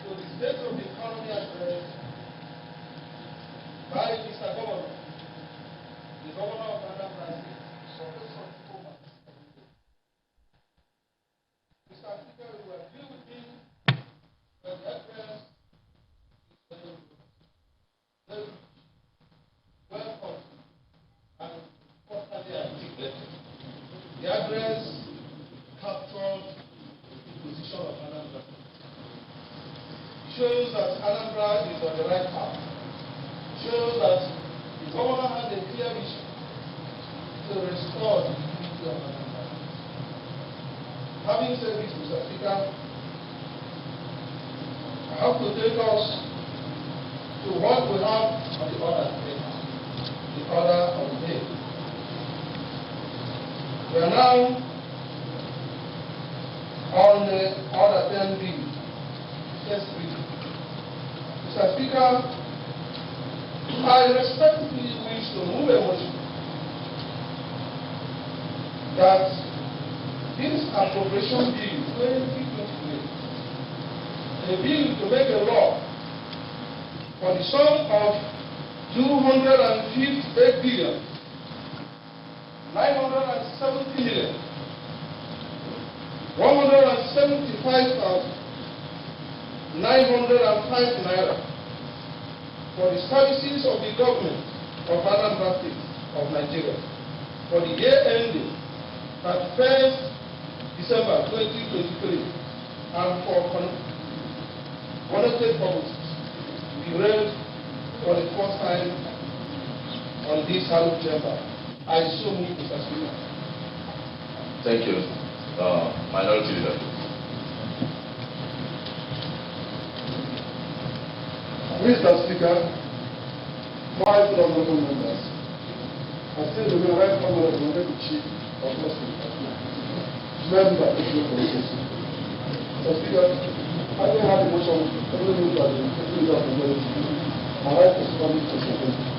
to the state of the economy address by Mr. Governor, the Governor of Anambra State, Professor Thomas, Mr. Speaker, you will agree with me that the address is very well thought and properly articulated. The address captured position of Anambra. It shows that Anambra is on the right path. It shows that the governor has a clear vision to restore the unity of Anambra. Having said this, Mr. Speaker, I have to take us to what we have on the order today. The order of the day. We are now on the order 10B, first reading. Mr. Speaker, I respectfully wish to move a motion that this appropriation bill 2023, a bill to make a law for the sum of 258 billion 970 million 175,905 naira for the services of the government of Anambra State of Nigeria for the year ending 31st December 2023 and for connected purposes to be read for the first time on this hallowed chamber. I so move, Mr. Speaker. Thank you. Minority Leader. Mr. Speaker, my honorable members, I still remain right honorable the Chief of Justice, member of the Constitution. Mr. Speaker, I don't have the motion to remove that the leader of the majority. My right to submit to the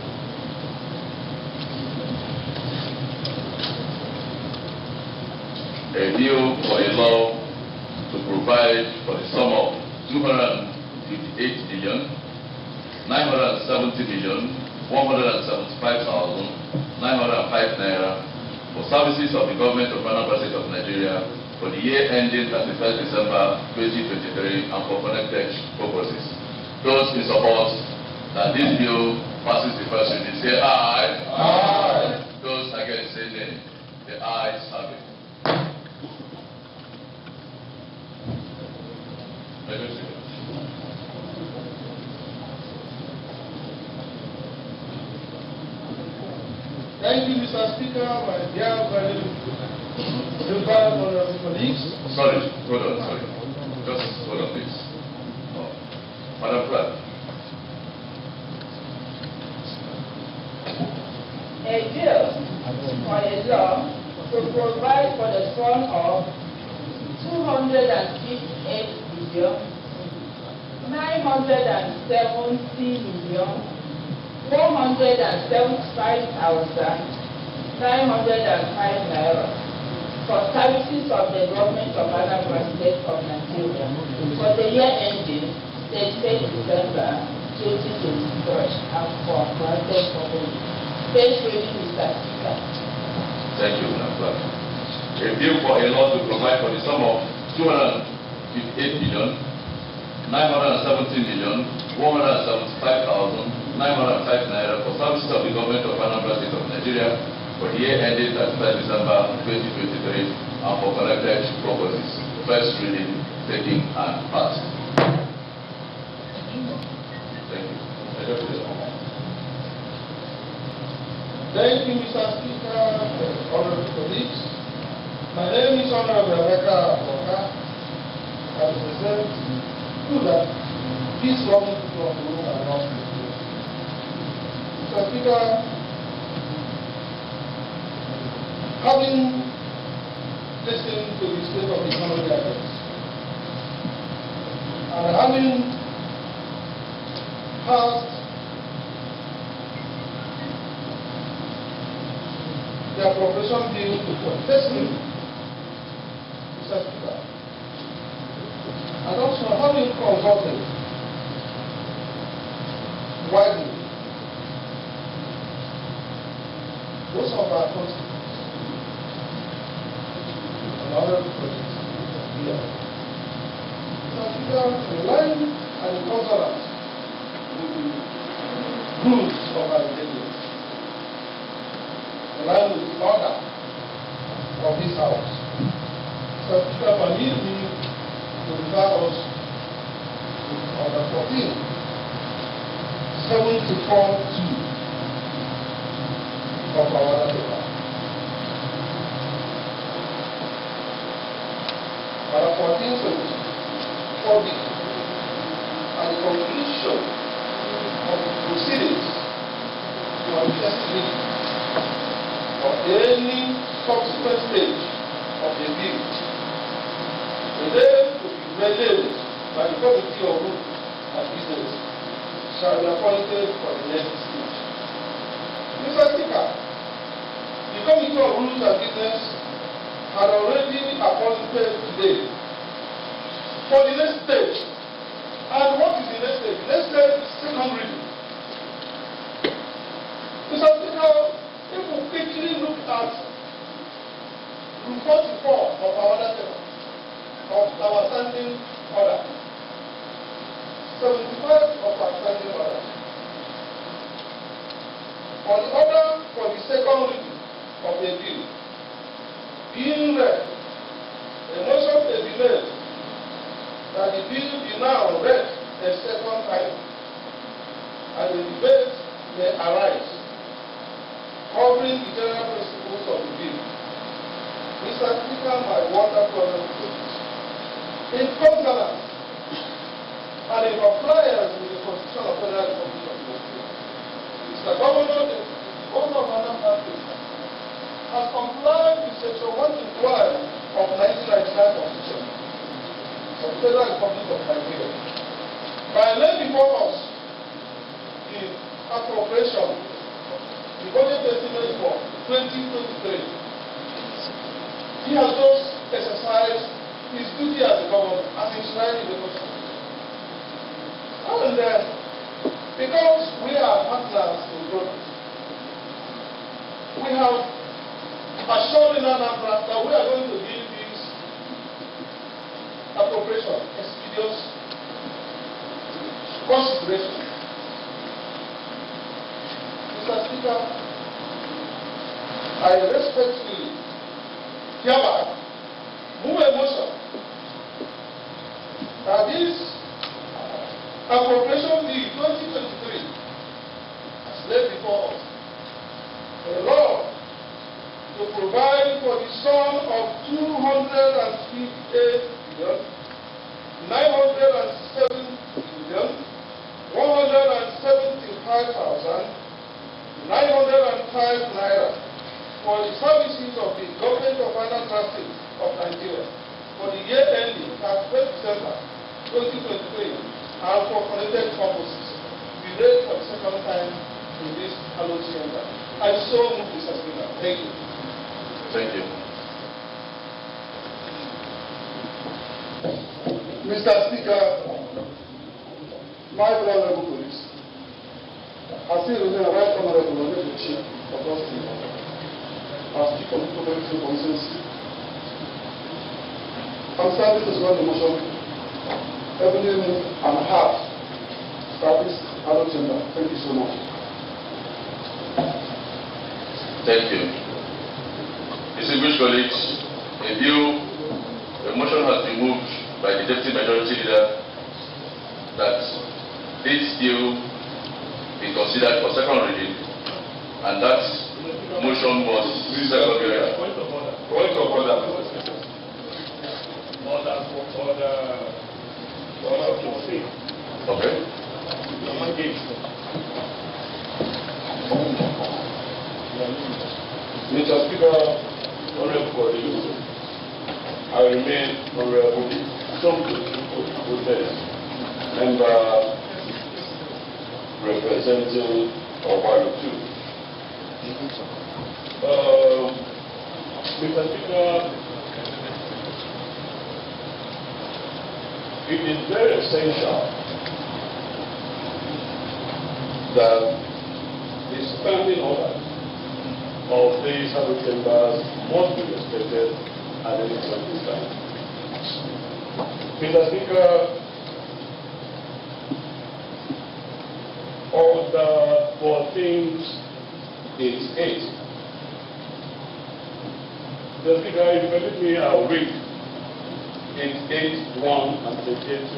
A bill for a law to provide for the sum of 258 billion 970 million 175,905 905 naira for services of the government of Anambra State of Nigeria for the year ending 31st December 2023 and for connected purposes. Those in support that this bill passes the first reading say aye. Aye. Those against say nay. The ayes have it. Thank you, Mr. Speaker, my dear very honorable colleagues. Sorry, hold on, sorry. Just hold on, please. Oh. Madam Clerk. A bill for a law to provide for the sum of 258,975,405 naira for services of the government of Anambra State of Nigeria for the year ending 31st December 2023 and for granted purposes. First reading, Mr. Speaker. Thank you, Madam Clerk. A bill for a law to provide for the sum of 258,917,175,905 naira for services of the government of Anambra State of Nigeria for the year ending 31st December 2023 and for connected purposes. First reading, taking and passing. Thank you. Thank you, Mr. Speaker, honorable colleagues. My name is Honorable Rebecca Boka. I represent that this government of the room and not Mr. Speaker, having listened to the state of the economy address and having passed the appropriation bill to contest me, Mr. Speaker, and also having consulted widely those of our constituents and other projects here. Mr. Speaker, in line and in consonance with the rules of our engagement, in line with the order of this House. So, Speaker, permit me to refer us to Order 14, 7-4-2 of our order paper. Order 14, 4B, and the conclusion of the proceedings to investigate or any subsequent stage of the bill, the day to be relayed by the Committee of Rules and Business shall be appointed for the next stage. Mr. Speaker, the Committee of Rules and Business had already appointed today for the next stage. And what is the next stage? The next stage is second reading. Mr. Speaker, if we quickly look at Rule 44 of our order paper, of our standing order, 75 of our standing order, on the order for the second reading of the bill being read, a motion may be made that the bill be now read a second time, and the debate may arise covering the general principles of the bill. Mr. Speaker, my wonderful colleagues, in consonance and in compliance with the Constitution of Federal Republic of Nigeria, Mr. Governor, the Governor of Anambra State has complied with Section 112 of 1999 Constitution of the Federal Republic of Nigeria by laying before us the appropriation, the budget estimate for 2023. He has just exercised his duty as a governor as enshrined in the Constitution. And because we are partners in progress, we we have assured in Anambra that we are going to give this appropriation expeditious consideration. Mr. Speaker, I respectfully hereby move a motion that this appropriation bill 2023 as laid before us, a law to provide for the sum of 258,977,175,905 naira for the services of the government of Anambra State of Nigeria for the year ending 31st December 2023 and for connected purposes be raised for the second time in this hallowed chamber. I so move, Mr. Speaker. Thank you. Thank you. Mr. Speaker, my honorable colleagues, I still remain right honorable on the chief of our state, as chief of the political consensus. I'm standing to swear the motion, every move and a half, established hallowed chamber. Thank you so much. Thank you. Distinguished colleagues, in view, the motion has been moved by the Deputy Majority Leader that this bill be considered for second reading, and that motion was second reading. Point of order. Point of order. Order to say. Okay. Mr. Speaker, honorable colleagues, I remain honorable member representing Obama 2. Mr. Speaker, it is very essential that the standing order of these hallowed chambers must be respected at any point in time. Mr. Speaker, Order 1488. Mr. Speaker, if you permit me, I'll read 881 and 882.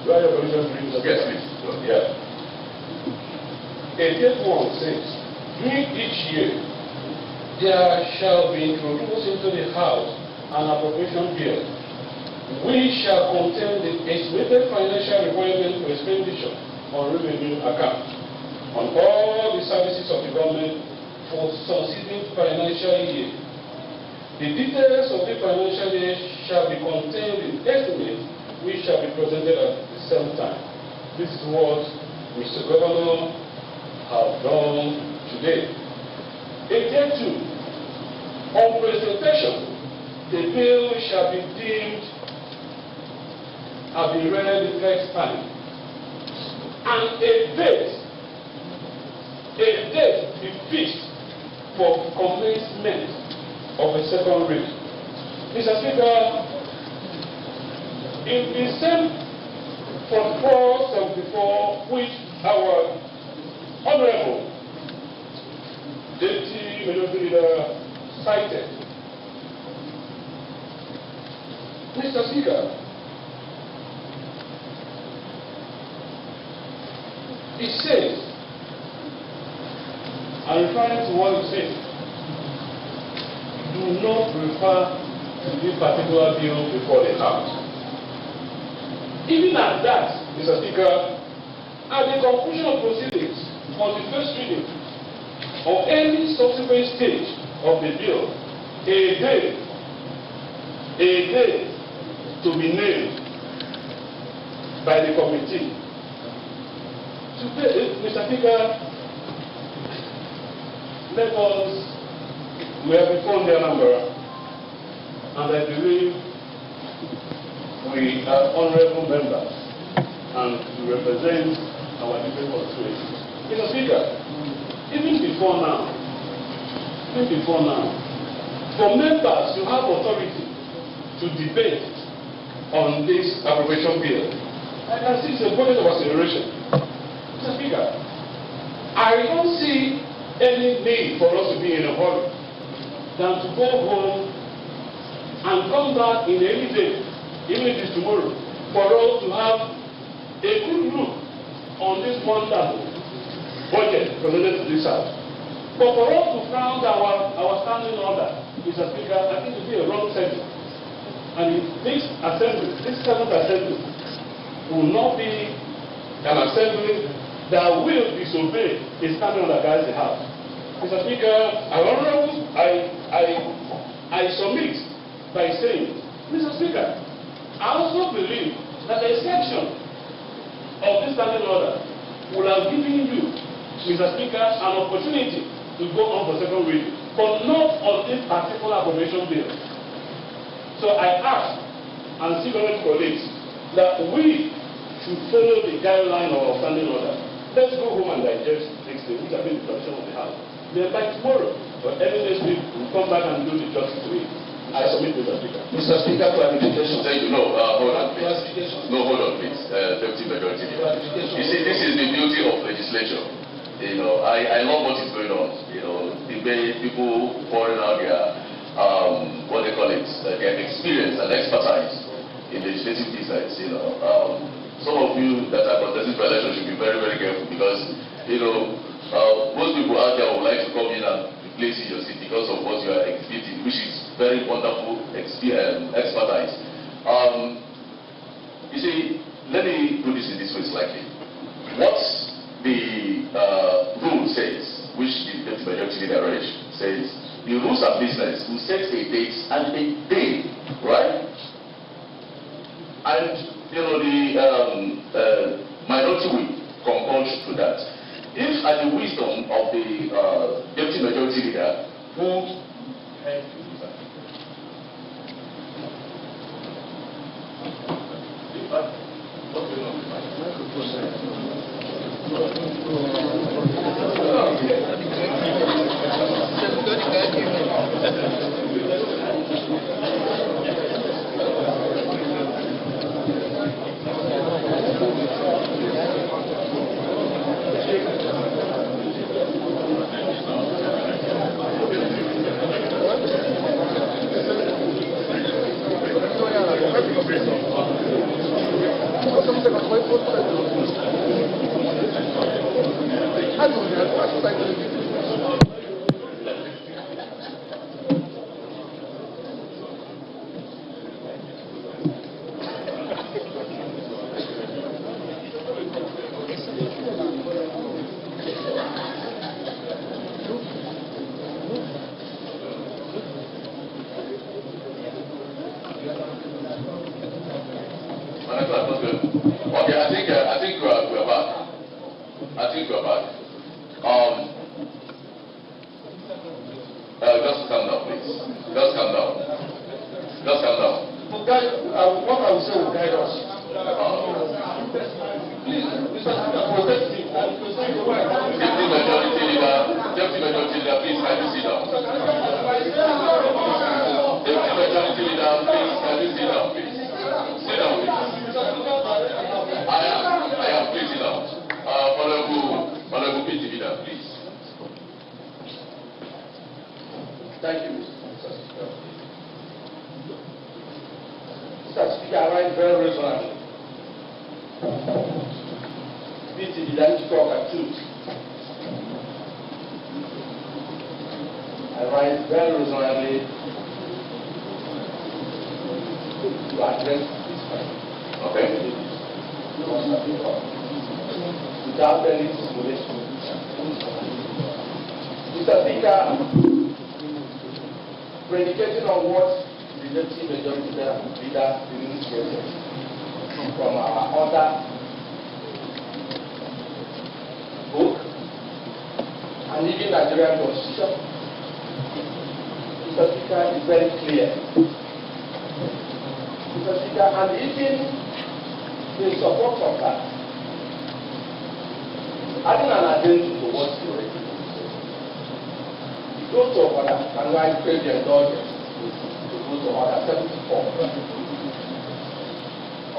Do I have permission to read, Mr. Speaker? Yes, please. Yeah. 881 says, during each year, there shall be introduced into the House an appropriation bill which shall contain the estimated financial requirement for expenditure on revenue account on all the services of the government for succeeding financial year. The details of the financial year shall be contained in estimates which shall be presented at the same time. This is what Mr. Governor have done today. 882. On presentation, the bill shall be deemed have been read the next time, and a date be fixed for commencement of a second read. Mr. Speaker, in the same 4474 which our honorable Deputy Majority Leader cited, Mr. Speaker, it says, I'm referring to what it says, do not refer to this particular bill before the House. Even at that, Mr. Speaker, at the conclusion of proceedings on the first reading or any subsequent stage of the bill, a day to be named by the committee. Today, Mr. Speaker, let us, we have informed the number, and I believe we are honorable members and we represent our different constituencies. Mr. Speaker, even before now, for members to have authority to debate on this appropriation bill, I can see it's a process of acceleration. Mr. Speaker, I don't see any need for us to be in a hurry than to go home and come back in any day, even if it's tomorrow, for us to have a good look on this wonderful budget presented to this House. But for us to found our standing order, Mr. Speaker, I think it would be a wrong setting. And this assembly, this 7th assembly, will not be an assembly that will disobey a standing order that guides the House. Mr. Speaker, I submit by saying, Mr. Speaker, I also believe that the section of this standing order would have given you, Mr. Speaker, an opportunity to go on for second reading, but not on this particular appropriation bill. So I ask and see government colleagues that we should follow the guideline of our standing order. Let's go home and digest these things, which have been the tradition of the House. Then by tomorrow, or early next week, we'll come back and do the justice to it. I submit, Mr. Speaker. Mr. Speaker, clarification. Thank you. No, hold on, please. No, hold on, please. Deputy Majority Leader. You see, this is the beauty of legislature. You know, I love what is going on. You know, debate, people pouring out their, what they call it, their experience and expertise in legislative business. You know, some of you that are contesting for election should be very, very careful because, you know, most people out there would like to come in and replace your seat because of what you are exhibiting, which is very wonderful expertise. You see, let me put this in this way slightly. What the rule says, which the Deputy Majority Leader read, says the rules of business will set a date and a day, right? And you know the minority will concord to that. If at the wisdom of the Deputy Majority Leader, who okay, I think we're back. I think we're back. Just calm down, please. Just calm down. Just calm down. What I will say will guide us. Please, Mr. Speaker, protect me. Deputy Majority Leader, please, can you sit down? Deputy Majority Leader, please, can you sit down, please? Sit down, please. I am please sit down. Honorable PT Leader, please. Thank you, Mr. Speaker. Mr. Speaker, I write very reasonably. PT Leader to talk at truth. I write very reasonably to address this question. Okay. Without any simulation. Mr. Speaker, predicating on what the Deputy Majority Leader demonstrated from our other book and even Nigerian Constitution, Mr. Speaker, is very clear. Mr. Speaker, and even in support of that, adding an addendum to what you already said. go to order, and I pray the indulgence to go to order 74.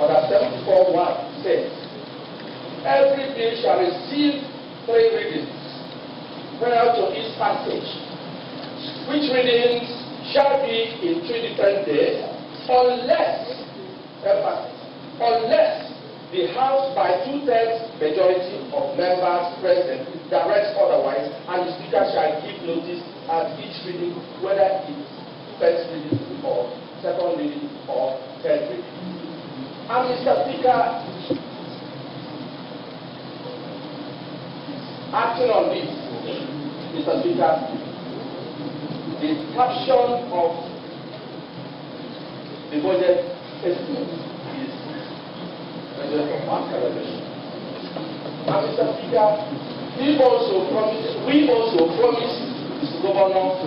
Order 74:1 says, every bill shall receive 3 readings prior to its passage, which readings shall be in 2 different days, unless the House by 2/3 majority of members present directs otherwise, and the Speaker shall give notice at each reading, whether it's first reading or second reading or third reading. And Mr. Speaker, acting on this, Mr. Speaker, the caption of the budget estimate is President of Mark Revelation. And Mr. Speaker, we also promised Mr. Governor,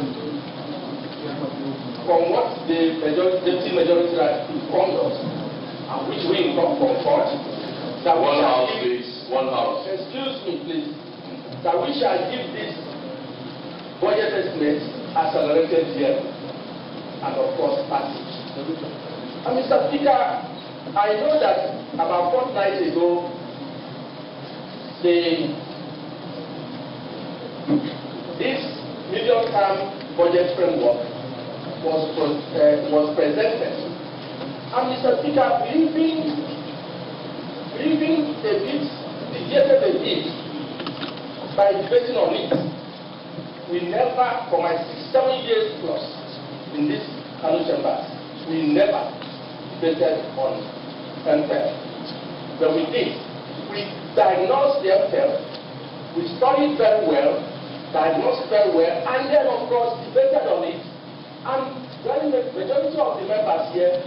from what the deputy majority informed us, and which we concord, that we shall give, one house. Excuse me, please. That we shall give this budget estimate accelerated hearing and of course passage. And Mr. Speaker, I know that about 4 nights ago, this medium-term budget framework was presented. And Mr. Speaker, leaving a bit, deviated a bit by debating on it. We never, for my 7 years plus in this Kano chambers, we never debated on MPEL. But we did. We diagnosed the MPEL, we studied very well, diagnosed very well, and then of course debated on it. And when the majority of the members here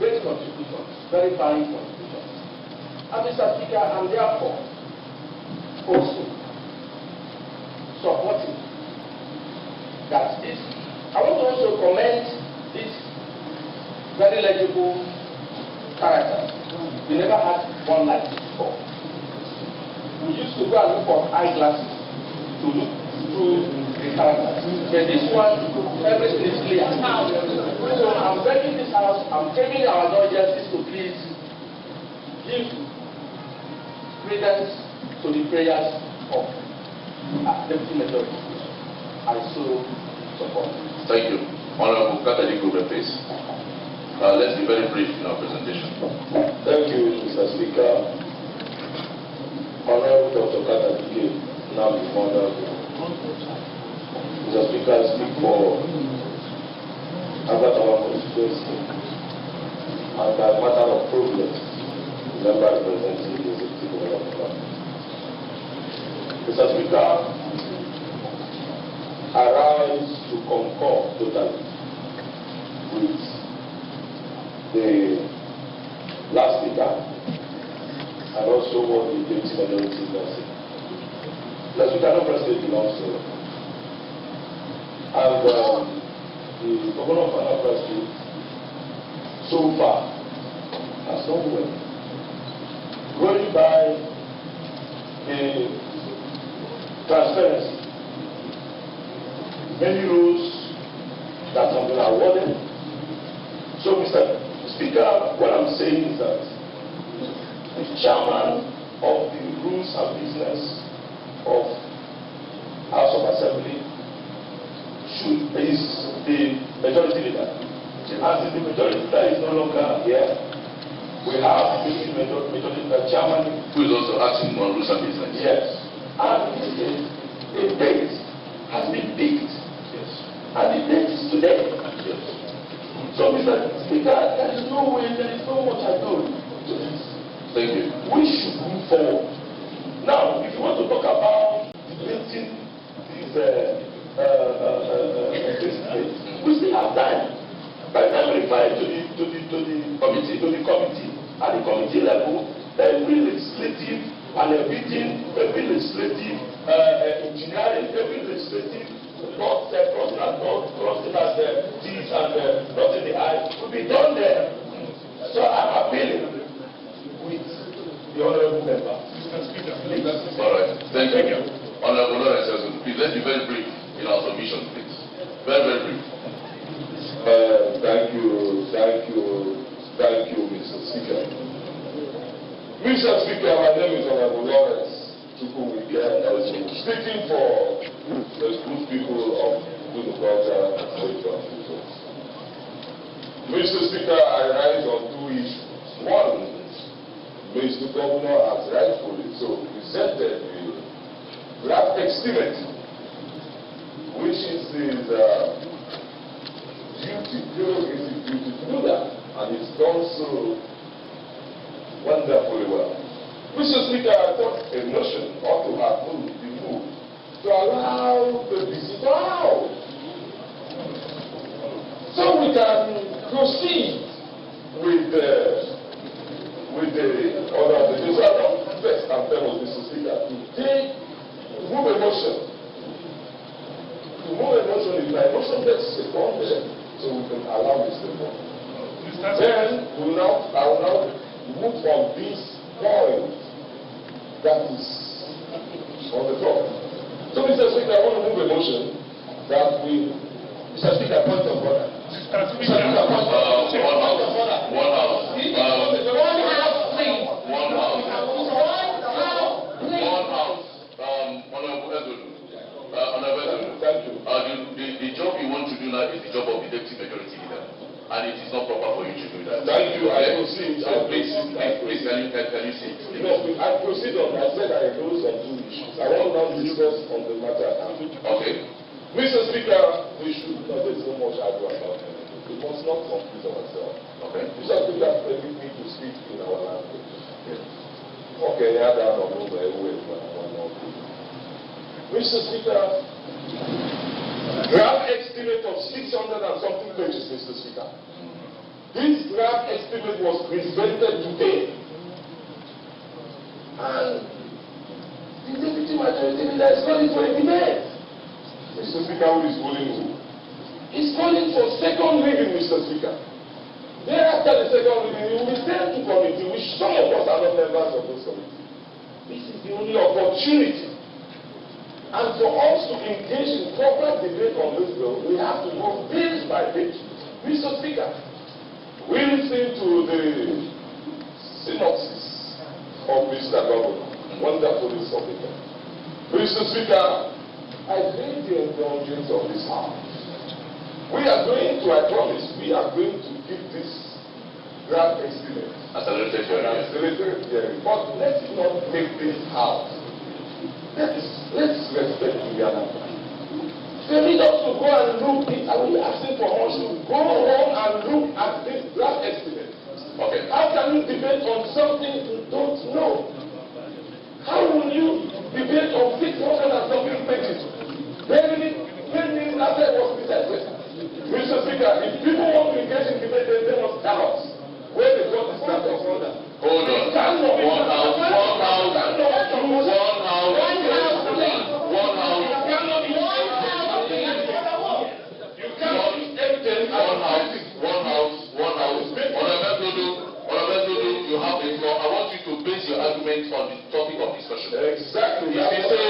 raised contributions, very valid contributions. And Mr. Speaker, and therefore also supporting that this. I want to also commend this very legible character. We never had one like this before. We used to go and look for eyeglasses to look through the characters. But this one, everything is clear. So I'm begging this house, I'm claiming our indulgences to please give credence to the prayers of deputy majority. I so support. Thank you. Honorable Katadi Gube, please. Let's be very brief in our presentation. Thank you, Mr. Speaker. Honorable Dr. Katadi, now Honorable Mr. Speaker, I speak for Abatama constituency and a matter of privilege, member representing the executive of the government. Mr. Speaker, I rise to concur totally with the last speaker and also what the deputy majority does. The speaker no president belongs to, and the governor of Anambra State so far has done well, going by the transparency. Many rules that have been awarded. So, Mr. Speaker, what I'm saying is that the chairman of the Rules and Business of House of Assembly is the majority leader. As the majority leader is no longer here, we have the majority leader chairman who is also acting on Rules and Business. Yes. And in this case, the date has been picked. And the date is today. Yes. So, Mr. Speaker, there is no way, there is no much I know to this. Thank you. We should move forward. Now, if you want to talk about debating these we still have time. By the time we reply to the committee, at the committee level, every legislative and everything, every legislative engineering, every legislative crossing as the T's and dotting the I's will be done there. So I'm appealing with the honorable member. All right. Thank you. Honorable Lawrence, please let's be very brief in our submission, please. Mr. Speaker, my name is Honorable Lawrence speaking for the good people of good culture and social people. Mr. Speaker, I rise on two issues. One, Mr. Governor has rightfully so presented a draft estimate, which is his duty to do that, and he's done so wonderfully well. Mr. Speaker, I thought a motion ought to have been moved to allow the visitor out, so we can proceed with the order of the day. So I don't first and foremost, Mr. Speaker, to move a motion. To move a motion, if my motion gets seconded, so we can allow Mr. Moore. Then I will now move on this point that is on the floor. So, Mr. Speaker, I want to move a motion that we. Mr. Speaker, point of order. Mr. Speaker, point of order. One house. One house, please. One house. Please. One house. Honorable Edodu. Thank you. The job you want to do now is the job of the deputy majority leader, and it is not proper for you to do that. Thank you. I proceed. So please, can you see it? No, I proceed on. I said I rose on two issues. I want now to discuss on the matter now. Okay. Mr. Speaker, we should not. There's so much ado about it. We must not confuse ourselves. Okay. Mr. Speaker, permit me to speak in our language. Okay, I don't know the way. Mr. Speaker, draft estimate of 600 and something pages, Mr. Speaker. This draft estimate was presented today. And the deputy majority leader is calling for a debate. Mr. Speaker, who is calling who? He's calling for second reading, Mr. Speaker. Thereafter the second reading, he will be sent to committee, which some of us are not members of this committee. This is the only opportunity. And for us to engage in proper debate on this bill, we have to go page by page. Mr. Speaker, we listen to the synopsis of Mr. Governor. Wonderfully submitted. Mr. Speaker, I beg the indulgence of this House. We are going to, I promise, we are going to give this draft estimate. Accelerated hearing. But let's not make this House. Let's respect the other. They need us to go and look. Are we asking for us to go home and look at this draft estimate? Okay. How can you debate on something you don't know? How will you debate on 600 and something pages? When this asset was presented, Mr. Speaker, if people want to engage in debate, then they must tell us where they got this draft estimate. Hold on. One house. You have the floor. I want you to base your argument on the topic of discussion. Exactly. If you say,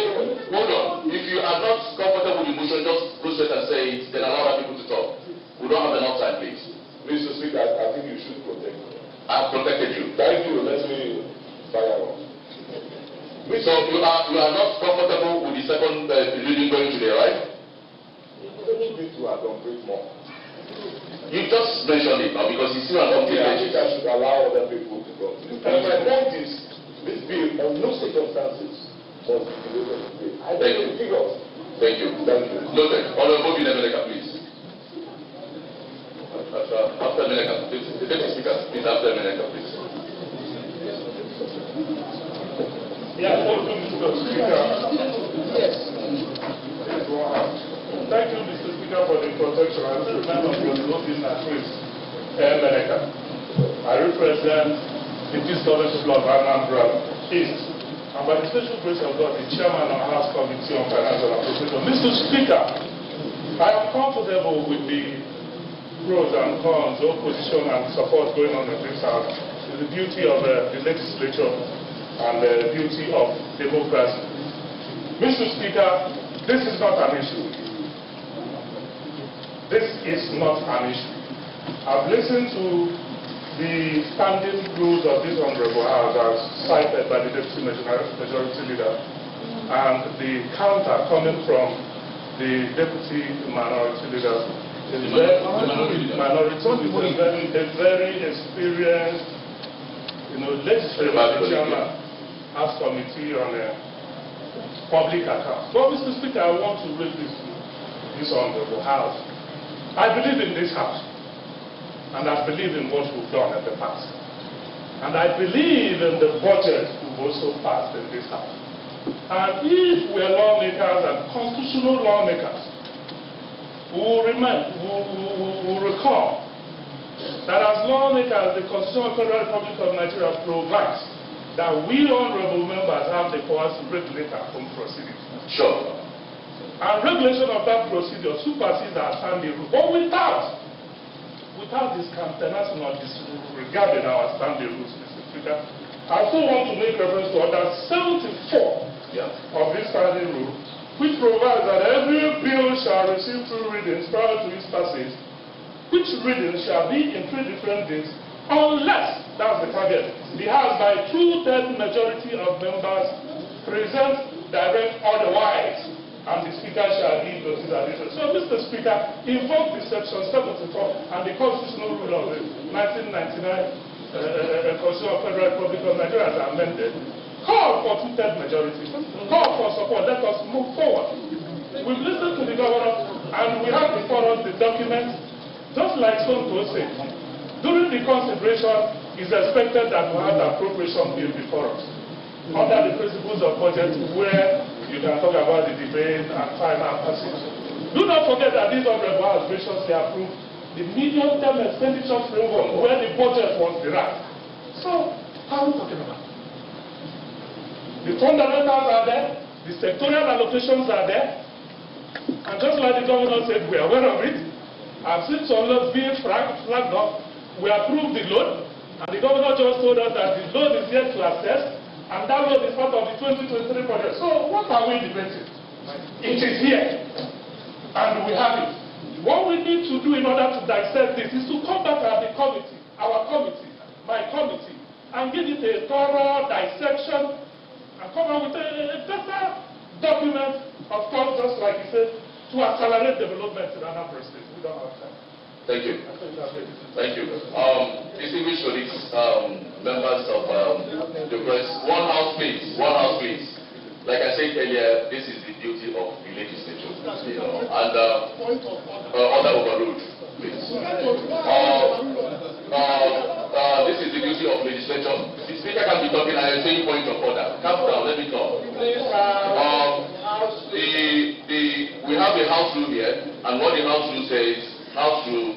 hold on, if you are not comfortable with the motion, just go straight and say it, then allow other people to talk. We don't have enough time, please. Mr. Speaker, I think you should protect me. I've protected you. Thank you. Let me fire on. So you are not comfortable with the second reading going today, right? You don't need to adulterate more. You just mentioned it now because it's still an Okay, I think I should allow other people to go. And my point is, this bill, on no circumstances, must be delivered today. I Thank think you. figures. Thank you. Thank you. Noted. Honorable Meneka, please. After Meneka, please. The deputy speaker, please. After Meneka, please. Yeah, thank you, Mr. Speaker. Yes. Thank you, Mr. Speaker, for the introduction. I remember your notice at risk, Meneka. I represent the Peace Government People of Anambra East, and by the special grace of God, the chairman of the House Committee on Finance and Appropriation. Mr. Speaker, I am comfortable with the pros and cons, opposition and support going on in this House. It's the beauty of the legislature and the beauty of democracy. Mr. Speaker, this is not an issue. This is not an issue. I've listened to the standing rules of this Honorable House as cited by the Deputy Majority Leader and the counter coming from the Deputy Minority Leader is a very experienced, legislative chairman as committee on public accounts. But Mr. Speaker, I want to raise this Honorable House. I believe in this House. And I believe in what we've done in the past. And I believe in the budget we've also passed in this House. And if we're lawmakers and constitutional lawmakers, we will recall that as lawmakers, the Constitution of the Federal Republic of Nigeria provides that we honorable members have the powers to regulate our own proceedings. Sure. And regulation of that procedure supersedes our standing rule. But without discountenance or disregarding our standing rules, Mr. Speaker, I also want to make reference to Order 74 of this standing rule, which provides that every bill shall receive 2 readings prior to its passage, which readings shall be in 3 different days, unless, that's the caveat, the House by 2/3 majority of members present, direct, otherwise, and the Speaker shall give notice addition. So, Mr. Speaker, invoke the Section 74 and the constitutional rule of the 1999 Constitution of the Federal Republic of Nigeria as amended. Call for 2/3 majority. Call for support. Let us move forward. We've listened to the governor, and we have before us the document, just like Soludo said. During the consideration, it's expected that we have the appropriation bill before us, under the principles of budget, where you can talk about the debate and final passage. Do not forget that these honorable House graciously approved the medium-term expenditure framework where the budget was derived. So, how are we talking about? The fundamentals are there, the sectorial allocations are there, and just like the governor said, we are aware of it. I've seen some loans being flagged up. We approved the loan, and the governor just told us that the loan is yet to assess, and that loan is part of the 2023 budget. So what are we debating? It is here, and we have it. What we need to do in order to dissect this is to come back at the committee, our committee, my committee, and give it a thorough dissection, and come up with a better document, of course, just like you said, to accelerate development in another state. We don't have time. Thank you. Thank you. Distinguished colleagues, members of the press, one house please. Like I said earlier, this is the duty of the legislature, and order overruled, please. This is the duty of legislature. The speaker can be talking and I'm saying point of order. Calm down, let me talk. We have a house rule here, and what the house rule says, House Rule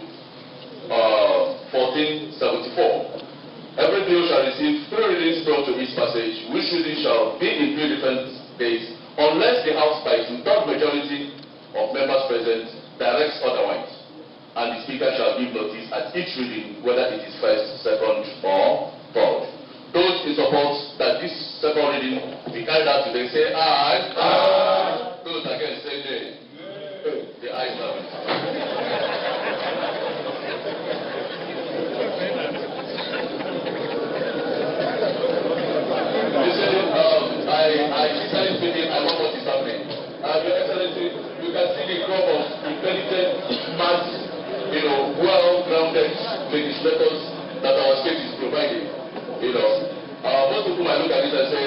1474. Every bill shall receive 3 readings prior to its passage, which reading shall be in 3 different days, unless the House by 2/3 majority of members present directs otherwise, and the Speaker shall give notice at each reading, whether it is first, second, or third. Those in support that this second reading be carried out today say aye. Aye. Those against say nay. The ayes have it. I sincerely speaking, I love what is happening. Your Excellency, you can see the crop of intelligent, smart, well-grounded legislators that our state is providing. Most people might look at this and say,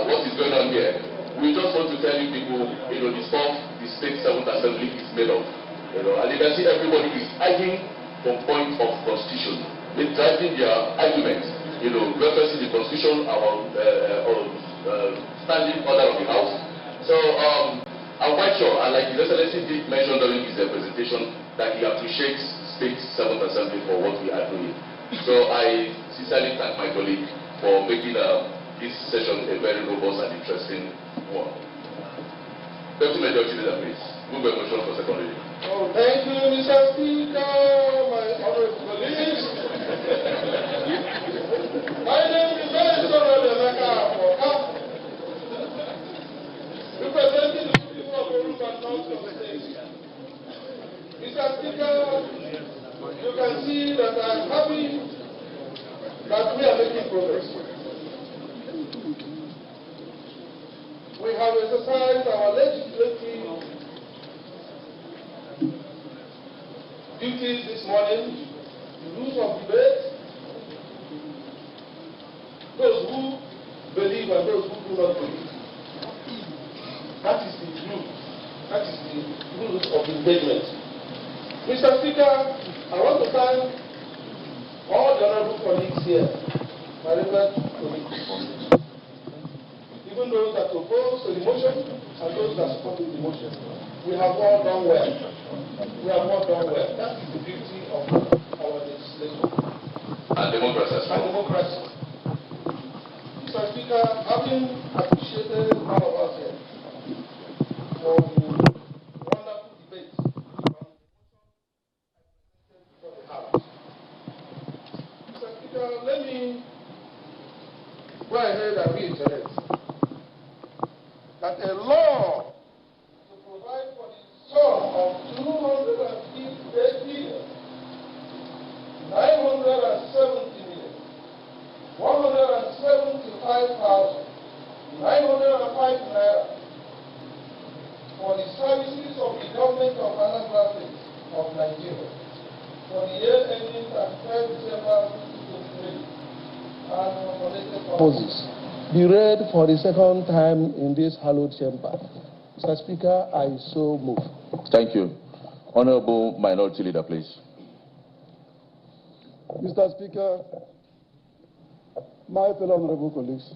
what is going on here? We just want to tell you people, the stuff the state 7th Assembly is made of. And you can see everybody is arguing from point of constitution. They're driving their arguments, referencing the constitution, our standing order of the House. So I'm quite sure, and like His Excellency did mention during his presentation, that he appreciates State 7th Assembly for what we are doing. So I sincerely thank my colleague for making this session a very robust and interesting one. Deputy Majority Leader, please. Move a motion for second reading. Oh, thank you, Mr. Speaker, my honorable colleagues. My name is representing the people of Yoruba and North of the state. Mr. Speaker, you can see that I am happy making progress. We have exercised our legislative duties this morning, the rules of debate, those who believe and those who do not believe. That is the rule. That is the rules of engagement. Mr. Speaker, I want to thank all the honorable colleagues here, my relevant colleagues, even those that oppose the motion and those that support the motion. We have all done well. We have all done well. That is the beauty of our legislation. And democracy. And democracy. Mr. Speaker, having appreciated all of us here for the wonderful debate on the House. Mr. Speaker, let me go ahead and reiterate that a law to provide for the sum of 258 billion, 970 million, 175,905 naira for the services of the government of Anambra State of Nigeria for the year ending 31st December 2023 and for related purposes be read for the second time in this hallowed chamber. Mr. Speaker, I so move. Thank you. Honorable Minority Leader, please. Mr. Speaker, my fellow honorable colleagues,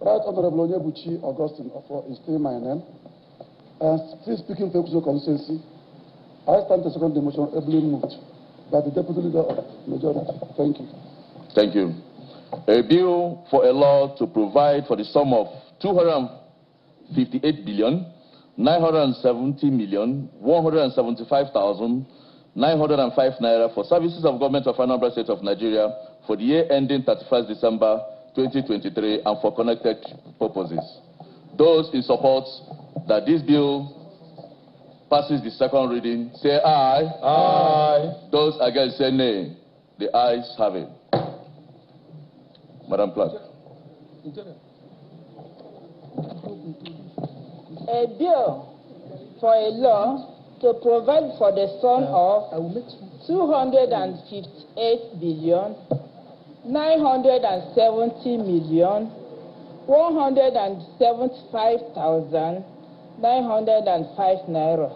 Right Honorable Onyebuchi Augustine is still my name. And still speaking for Ekuzo constituency, I stand to second the motion ably moved by the Deputy Leader of Majority. Thank you. Thank you. A bill for a law to provide for the sum of 258 billion, 970 million, 175,905 naira for services of government of Anambra State of Nigeria for the year ending 31st December 2023 and for connected purposes. Those in support that this bill passes the second reading, say aye. Aye. Those against say nay. The ayes have it. Madam Clerk. A bill for a law to provide for the sum of 258 billion, 970 million, 175,905 naira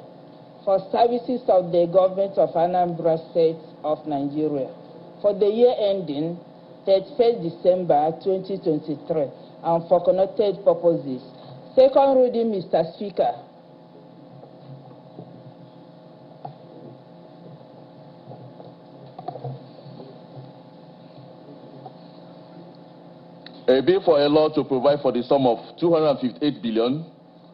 for services of the government of Anambra State of Nigeria for the year ending 31st December 2023 and for connected purposes. Second reading, Mr. Speaker. A bill for a law to provide for the sum of 258 billion,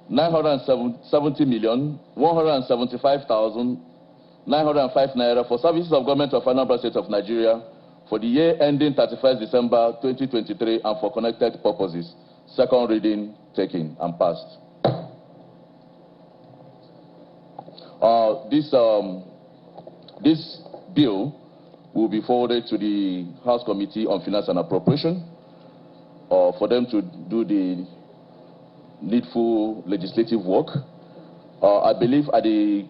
970 million, 175,905 naira for services of government of Anambra State of Nigeria for the year ending 31st December 2023 and for connected purposes. Second reading taken and passed. This bill will be forwarded to the House Committee on Finance and Appropriation for them to do the needful legislative work. I believe at the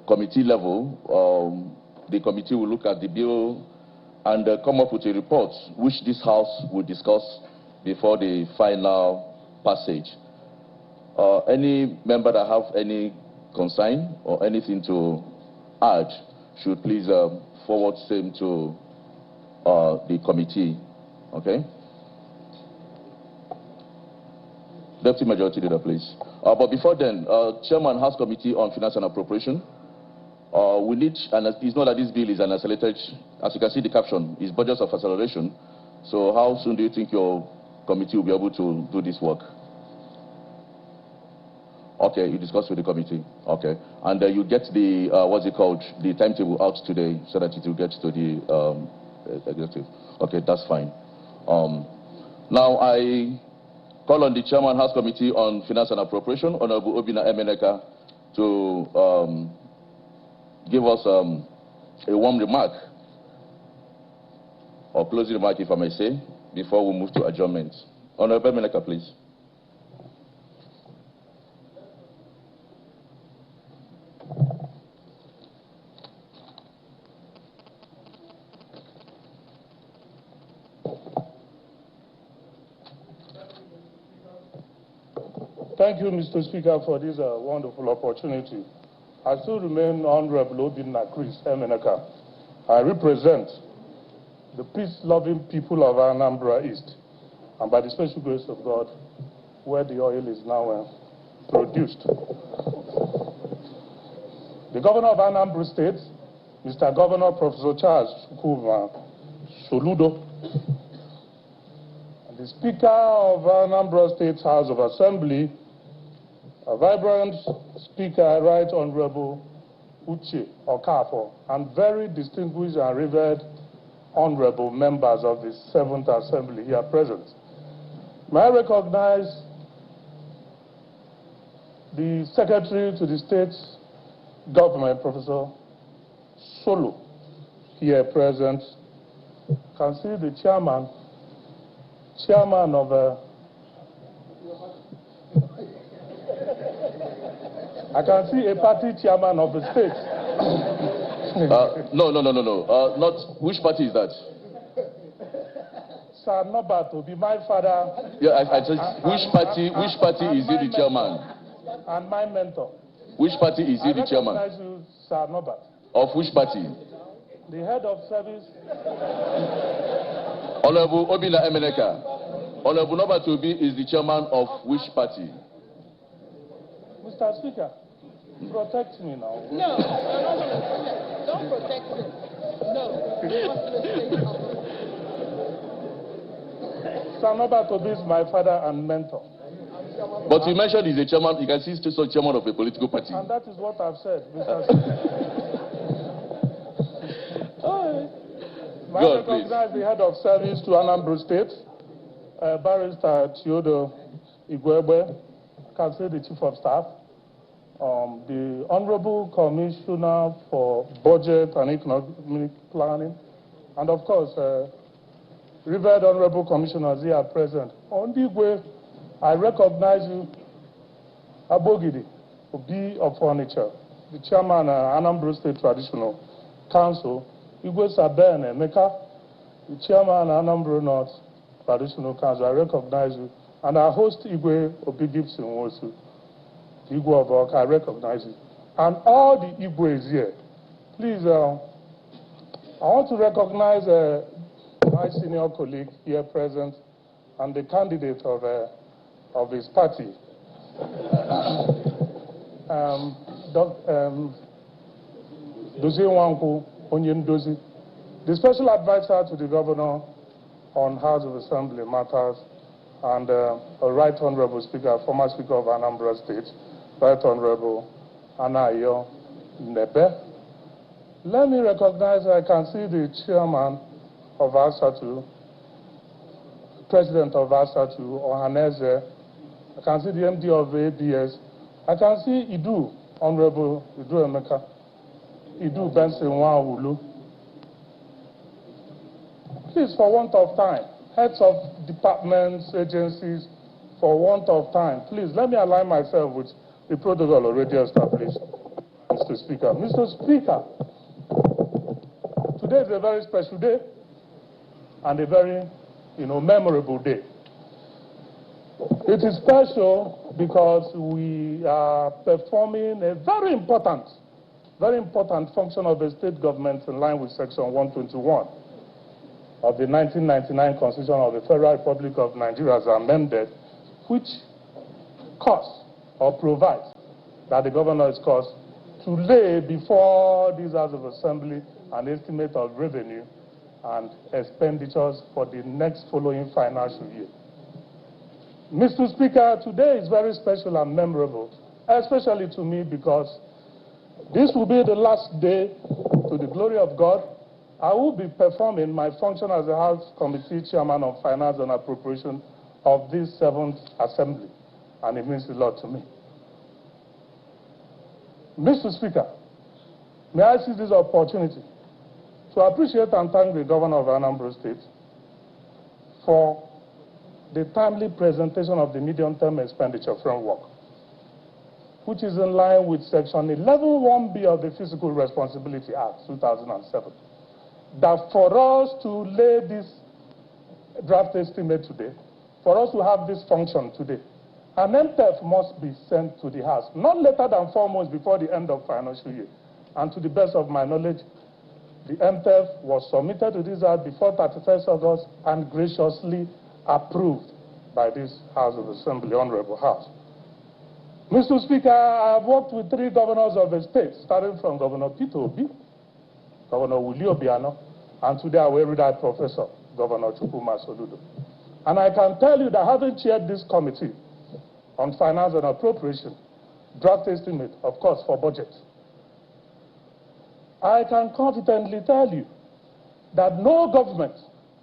committee level, the committee will look at the bill and come up with a report which this House will discuss before the final passage. Any member that have any concern or anything to add should please forward same to the committee. Okay? Deputy Majority Leader, please. But before then, Chairman, House Committee on Finance and Appropriation, we need, and it's not that this bill is an accelerated, as you can see the caption, is budget of acceleration. So how soon do you think your committee will be able to do this work? Okay, you discuss with the committee. Okay. And you get the, what's it called, the timetable out today so that it will get to the executive. Okay, that's fine. Now I call on the Chairman, House Committee on Finance and Appropriation, Honorable Obina Emeneka, to give us a warm remark or closing remark, if I may say, before we move to adjournment. Honorable Meneka, please. Thank you, Mr. Speaker, for this wonderful opportunity. I still remain Honorable Obinna Chris Emeneka. I represent the peace-loving people of Anambra East, and by the special grace of God, where the oil is now produced. The Governor of Anambra State, Mr. Governor Professor Charles Soludo, and the Speaker of Anambra State House of Assembly, a vibrant speaker, Right Honorable Uche Okafor, and very distinguished and revered honorable members of the 7th Assembly here present. May I recognize the Secretary to the State Government, Professor Solo, here present. Can see the chairman of I can see a party chairman of the state. No. Not which party is that? Sir Nobat to be my father. Yeah, I said which party is he the chairman? And my mentor. Which party is he the chairman? I recognize you, Sir Nobat. Of which party? The head of service. Honorable Obinna Emeneka. Honorable Nobat Obi is the chairman of which party? Mr. Speaker, protect me now. No, don't protect him. No. Sir Nobat Obi is my father and mentor. But you mentioned he's a chairman, you can see he's still chairman of a political party. And that is what I've said, Mr. Speaker. I recognize the head of service to Anambra State, Barrister Theodore Igwebe. I can say the Chief of Staff, the Honorable Commissioner for Budget and Economic Planning, and of course, revered Honorable Commissioners here present. On the way, I recognize you, Abogidi Obi of Furniture, the Chairman of Anambra State Traditional Council, Igwe Saben Emeka, the Chairman of Anambra North Traditional Council. I recognize you. And our host, Igwe Obi Gibson Wosu, Igwe of Oka, I recognize you. And all the Igwes here, please, I want to recognize my senior colleague here present and the candidate of his party, Dozie Nwankwo Onyen Dozie, the special advisor to the governor on House of Assembly matters, and a Right Honorable Speaker, former Speaker of Anambra State, Right Honorable Anayo Nebe. Let me recognize, I can see the Chairman of ASATU, President of ASATU, Ohaneze. I can see the MD of ABS. I can see Idu, Honorable Idu Emeka, Idu Benson Nwawulu. Please, for want of time, heads of departments, agencies, for want of time, please let me align myself with the protocol already established, Mr. Speaker. Mr. Speaker, today is a very special day and a very, memorable day. It is special because we are performing a very important function of the state government in line with Section 121. Of the 1999 Constitution of the Federal Republic of Nigeria as amended, which costs or provides that the governor is caused to lay before this House of Assembly an estimate of revenue and expenditures for the next following financial year. Mr. Speaker, today is very special and memorable, especially to me because this will be the last day, to the glory of God, I will be performing my function as the House Committee Chairman of Finance and Appropriation of this 7th Assembly, and it means a lot to me. Mr. Speaker, may I seize this opportunity to appreciate and thank the Governor of Anambra State for the timely presentation of the medium-term expenditure framework, which is in line with Section 11(1)B of the Fiscal Responsibility Act 2007. That for us to lay this draft estimate today, for us to have this function today, an MTEF must be sent to the House, not later than 4 months before the end of financial year. And to the best of my knowledge, the MTEF was submitted to this House before 31st August and graciously approved by this House of Assembly, Honorable House. Mr. Speaker, I have worked with 3 governors of the state, starting from Governor Peter Obi, Governor Willie Obiano, and today our erudite professor, Governor Soludo. And I can tell you that having chaired this committee on finance and appropriation, draft estimate, of course, for budget, I can confidently tell you that no government,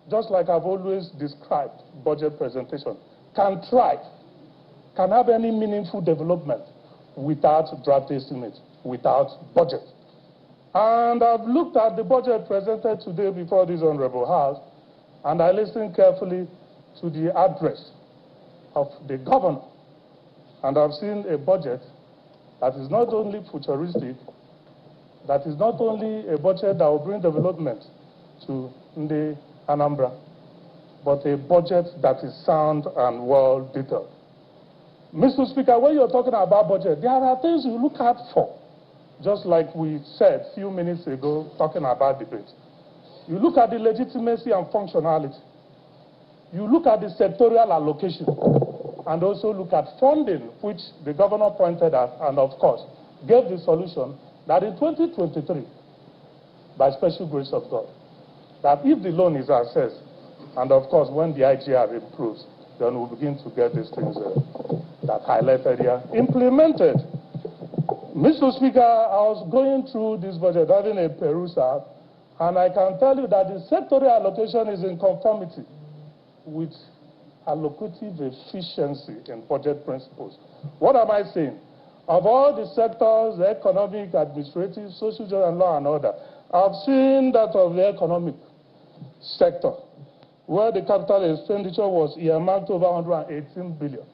just like I've always described budget presentation, can thrive, can have any meaningful development without draft estimate, without budget. And I've looked at the budget presented today before this Honorable House, and I listened carefully to the address of the governor. And I've seen a budget that is not only futuristic, that is not only a budget that will bring development to the Anambra, but a budget that is sound and well detailed. Mr. Speaker, when you're talking about budget, there are things you look out for. Just like we said a few minutes ago, talking about debate. You look at the legitimacy and functionality. You look at the sectorial allocation, and also look at funding, which the governor pointed at, and of course, gave the solution that in 2023, by special grace of God, that if the loan is assessed, and of course, when the IGR improves, then we'll begin to get these things that highlighted here implemented. Mr. Speaker, I was going through this budget, having a perusal, and I can tell you that the sectorial allocation is in conformity with allocative efficiency in budget principles. What am I saying? Of all the sectors, the economic, administrative, social, and law and order, I've seen that of the economic sector, where the capital expenditure was earmarked over 118 billion.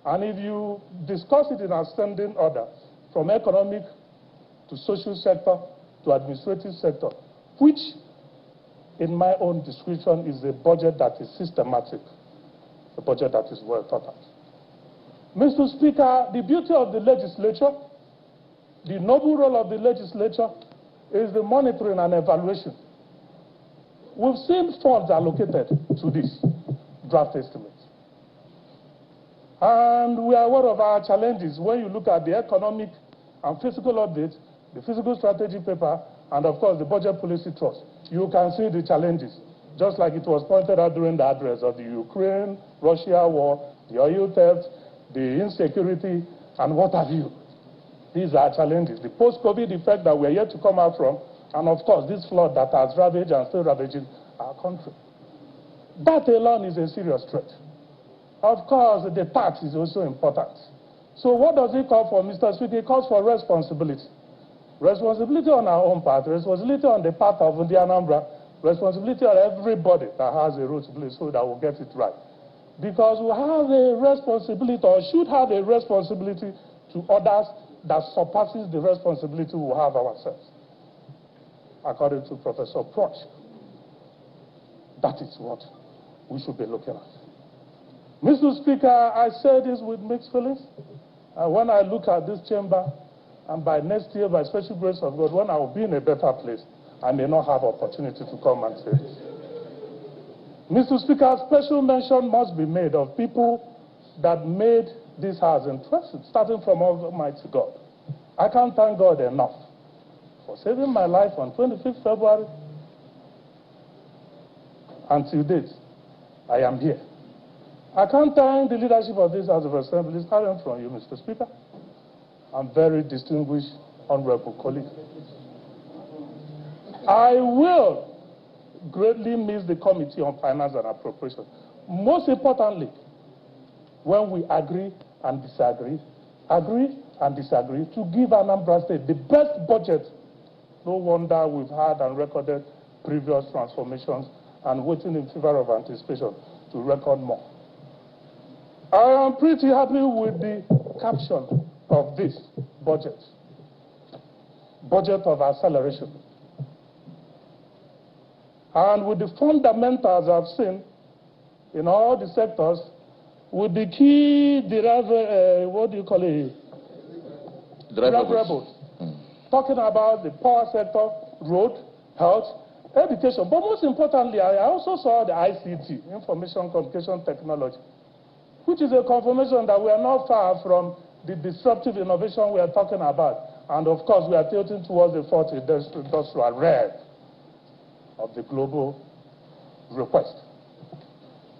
And if you discuss it in ascending order, from economic to social sector to administrative sector, which in my own description is a budget that is systematic, a budget that is well thought out. Mr. Speaker, the beauty of the legislature, the noble role of the legislature is the monitoring and evaluation. We've seen funds allocated to this draft estimate. And we are aware of our challenges when you look at the economic and fiscal update, the fiscal strategy paper, and of course the budget policy trust. You can see the challenges, just like it was pointed out during the address of the Ukraine-Russia war, the oil theft, the insecurity, and what have you. These are challenges. The post-COVID effect that we're yet to come out from, and of course this flood that has ravaged and still ravaging our country. That alone is a serious threat. Of course, the tax is also important. So what does it call for, Mr. Speaker? It calls for responsibility. Responsibility on our own part, responsibility on the part of the Anambra, responsibility on everybody that has a role to play so that we'll get it right. Because we have a responsibility, or should have a responsibility to others that surpasses the responsibility we have ourselves, according to Professor Proch. That is what we should be looking at. Mr. Speaker, I say this with mixed feelings. When I look at this chamber, and by next year, by special grace of God, when I will be in a better place, I may not have opportunity to come and say this. Mr. Speaker, special mention must be made of people that made this house impressive, starting from Almighty God. I can't thank God enough for saving my life on 25th February. Until date, I am here. I can't thank the leadership of this House of Assembly, starting from you, Mr. Speaker, and very distinguished honorable colleagues. I will greatly miss the Committee on Finance and Appropriation. Most importantly, when we agree and disagree to give Anambra State the best budget. No wonder we've had and recorded previous transformations and waiting in favor of anticipation to record more. I am pretty happy with the caption of this budget of acceleration. And with the fundamentals I've seen in all the sectors, with the key deliverables, talking about the power sector, road, health, education. But most importantly, I also saw the ICT, Information Communication Technology, which is a confirmation that we are not far from the disruptive innovation we are talking about. And of course, we are tilting towards the fourth industrial red of the global request.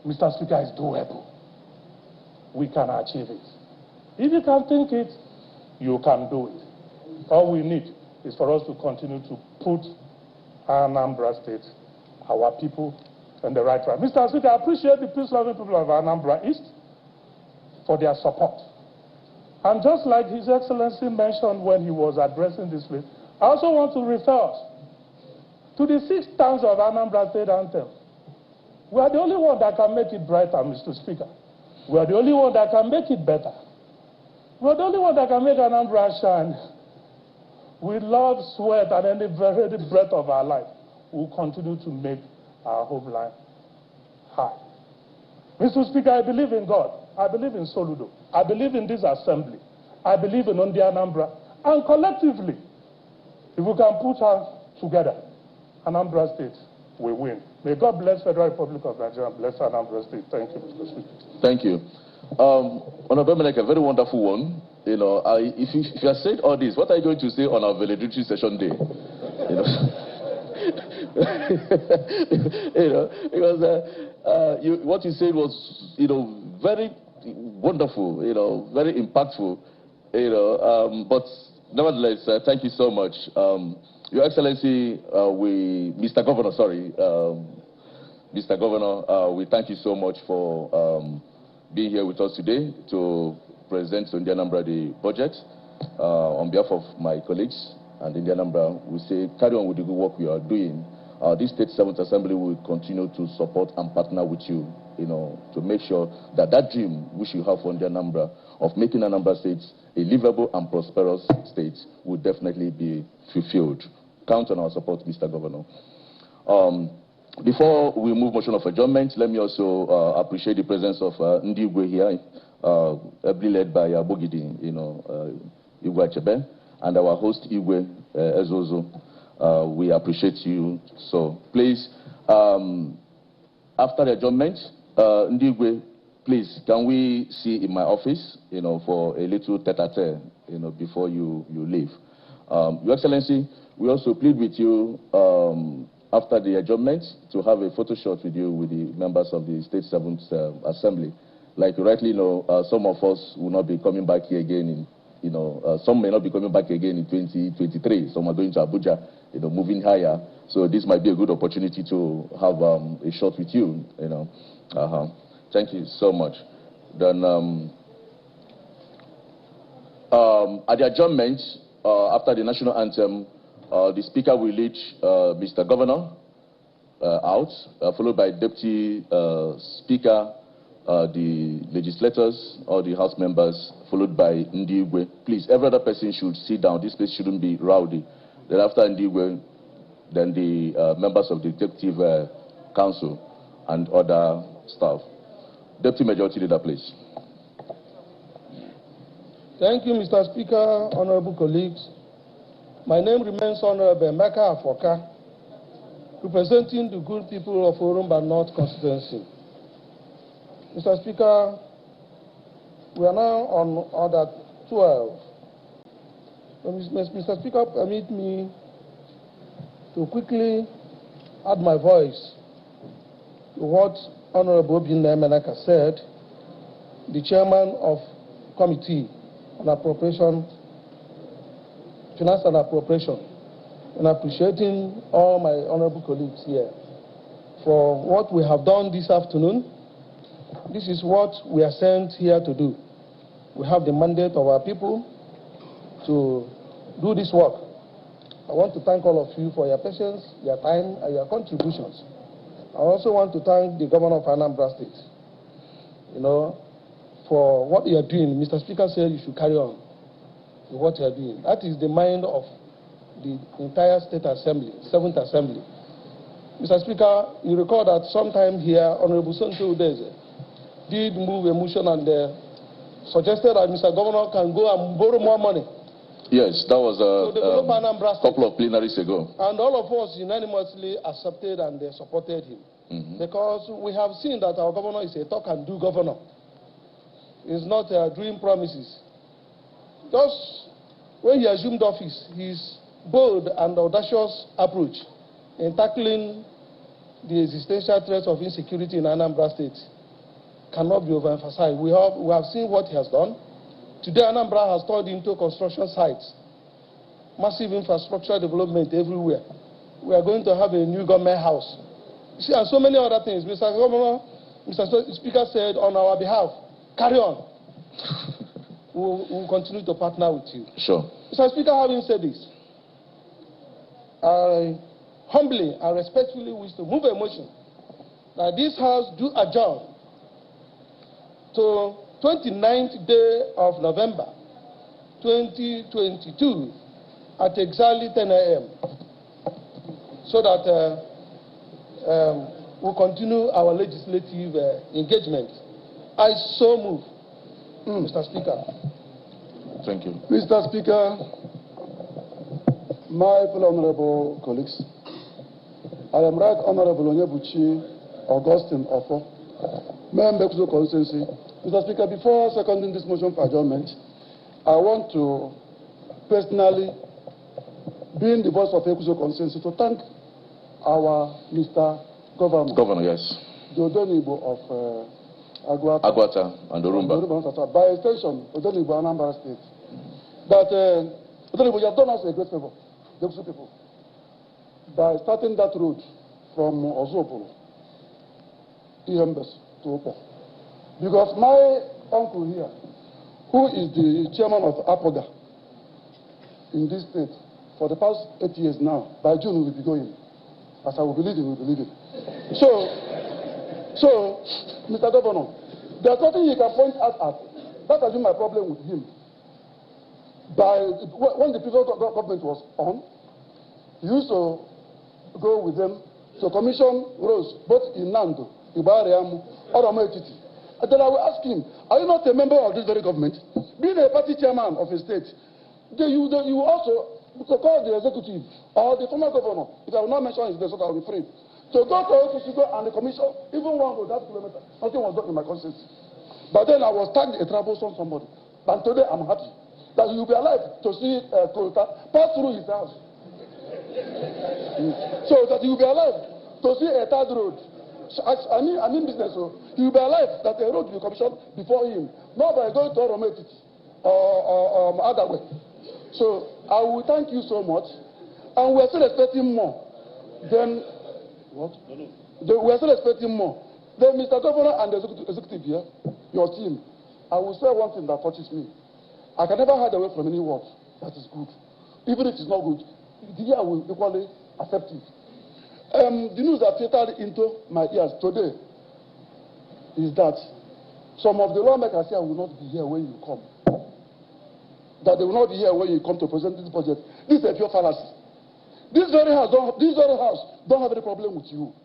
Mr. Speaker, it's doable. We can achieve it. If you can think it, you can do it. All we need is for us to continue to put Anambra State, our people, on the right track. Mr. Speaker, I appreciate the peace-loving people of Anambra East for their support. And just like His Excellency mentioned when he was addressing this place, I also want to refer us to the 6 times of Anambra State Anthem. We are the only one that can make it brighter, Mr. Speaker. We are the only one that can make it better. We are the only one that can make Anambra shine. With love, sweat, and any very breath of our life, we will continue to make our homeland high. Mr. Speaker, I believe in God. I believe in Soludo. I believe in this assembly. I believe in Anambra. And collectively, if we can put our together, Anambra State will win. May God bless Federal Republic of Nigeria and bless Anambra State. Thank you, Mr. Speaker. Thank you. Honorable Melek, a very wonderful one. You know, if you have said all this, what are you going to say on our valedictory session day? You know, because what you said was, very wonderful, very impactful, but nevertheless, thank you so much. Your Excellency, Mr. Governor, Mr. Governor, we thank you so much for being here with us today to present to Anambra the budget. On behalf of my colleagues and Anambra, we say carry on with the good work we are doing. This State 7th Assembly will continue to support and partner with you, to make sure that that dream which you have for Anambra of making Anambra State a livable and prosperous state will definitely be fulfilled. Count on our support, Mr. Governor. Before we move motion of adjournment, let me also appreciate the presence of Ndigwe here, ably led by Bogidi, Igwe Achebe, and our host, Igwe Ezozo. We appreciate you. So please, after the adjournment, Ndigwe, please, can we see in my office, for a little tete-a-tete, before you leave. Your Excellency, we also plead with you after the adjournment to have a photo shot with you with the members of the State 7th Assembly. Like you rightly know, some of us will not be coming back here again some may not be coming back again in 2023. Some are going to Abuja, moving higher. So this might be a good opportunity to have a shot with you, Thank you so much. Then at the adjournment, after the national anthem, the Speaker will lead Mr. Governor out, followed by Deputy Speaker, the legislators, all the House members, followed by Ndigwe. Please, every other person should sit down. This place shouldn't be rowdy. Then after Ndigwe, then the members of the Executive Council and other staff. Deputy Majority Leader, please. Thank you, Mr. Speaker, honorable colleagues. My name remains Honorable Emeka Afoka, representing the good people of Orumba North constituency. Mr. Speaker, we are now on order 12. Mr. Speaker, permit me to quickly add my voice to what Honorable Obinna Emenaka said, the chairman of Committee on Appropriation, Finance and Appropriation, and appreciating all my honorable colleagues here for what we have done this afternoon. This is what we are sent here to do. We have the mandate of our people to do this work. I want to thank all of you for your patience, your time, and your contributions. I also want to thank the governor of Anambra State, for what you are doing. Mr. Speaker said you should carry on with what you are doing. That is the mind of the entire State Assembly, 7th Assembly. Mr. Speaker, you recall that sometime here, Honorable Sonto Udeze did move a motion and suggested that Mr. Governor can go and borrow more money. Yes, that was a couple of plenaries ago. And all of us unanimously accepted and supported him. Because we have seen that our governor is a talk-and-do governor. He's not doing promises. Just when he assumed office, his bold and audacious approach in tackling the existential threats of insecurity in Anambra State cannot be overemphasized. We have seen what he has done. Today, Anambra has turned into construction sites, massive infrastructure development everywhere. We are going to have a new government house. You see, and so many other things. Mr. Governor, Mr. Speaker said on our behalf, carry on. We'll continue to partner with you. Sure. Mr. Speaker, having said this, I humbly and respectfully wish to move a motion that this House do adjourn to 29th day of November 2022 at exactly 10 a.m. so that we'll continue our legislative engagement. I so move, Mr. Speaker. Thank you. Mr. Speaker, my fellow honorable colleagues, I am Right Honorable Onyebuchi Augustine Ofo, member of the constituency. Mr. Speaker, before seconding this motion for adjournment, I want to personally, being the voice of Ekuzo constituency, to thank our Mr. Governor. Governor, yes. The Odonibo of Agwata and Orumba. By extension, Odonibo Anambra State. That Odonibo, you have done us a great favor, the Ekuzo people, by starting that road from Ozopolo, Ihembes to Opo. Because my uncle here, who is the chairman of APOGA in this state for the past 8 years now, by June we will be going. As I will believe it, we will believe it. So, Mr. Governor, there's nothing you can point out at. That has been my problem with him. When the previous government was on, he used to go with them to commission roads, both in Nando, Ibariamu, or Amoetiti. And then I will ask him, are you not a member of this very government? Being a party chairman of a state, you also call the executive or the former governor, if I will not mention his name so that I will be free, to go to Otusigo and the commission, even 1.5 kilometers, nothing was done in my constituency. But then I was tagged a troublesome somebody. But today I'm happy that you will be alive to see Kolta pass through his house. So that you will be alive to see a third road. I mean business, so he will be alive that a road will be commissioned before him, not by going to Orometiti or other way. So I will thank you so much, and we are still expecting more. Then what? We are still expecting more. Then, Mr. Governor and the executive here, your team, I will say one thing that touches me. I can never hide away from any word that is good, even if it's not good. The year will equally accept it. The news that filtered into my ears today is that some of the lawmakers here will not be here when you come. That they will not be here when you come to present this budget. This is a pure fallacy. This very house don't have any problem with you.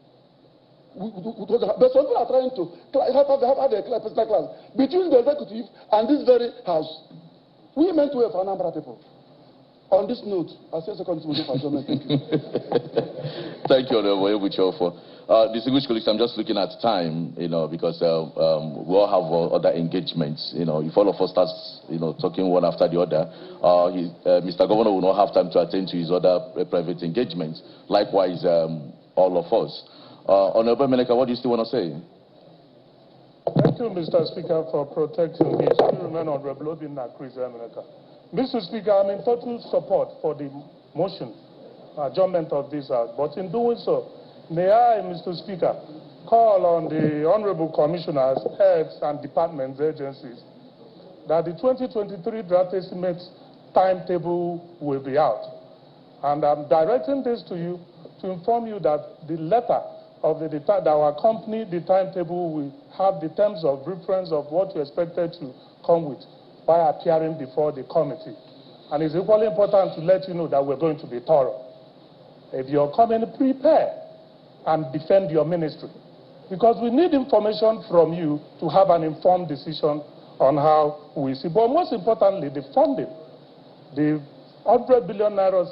But some people are trying to have a personal class between the executive and this very house. We meant to have Anambra people. On this note, I say second to for adjournment. Thank you. Thank you, Honorable for distinguished colleagues. I'm just looking at time, because we all have other engagements. If all of us start, talking one after the other, Mr. Governor will not have time to attend to his other private engagements. Likewise, all of us. Honorable Meneka, what do you still want to say? Thank you, Mr. Speaker, for protecting me. Still remain honorable Obinna Chris Meneka. Mr. Speaker, I'm in total support for the motion, adjournment of this House. But in doing so, may I, Mr. Speaker, call on the honorable commissioners, heads, and departments, agencies, that the 2023 draft estimate timetable will be out. And I'm directing this to you to inform you that the letter of that our company, the timetable, will have the terms of reference of what you expected to come with by appearing before the committee. And it's equally important to let you know that we're going to be thorough. If you're coming, prepare and defend your ministry. Because we need information from you to have an informed decision on how we see. But most importantly, the funding. The 100 billion naira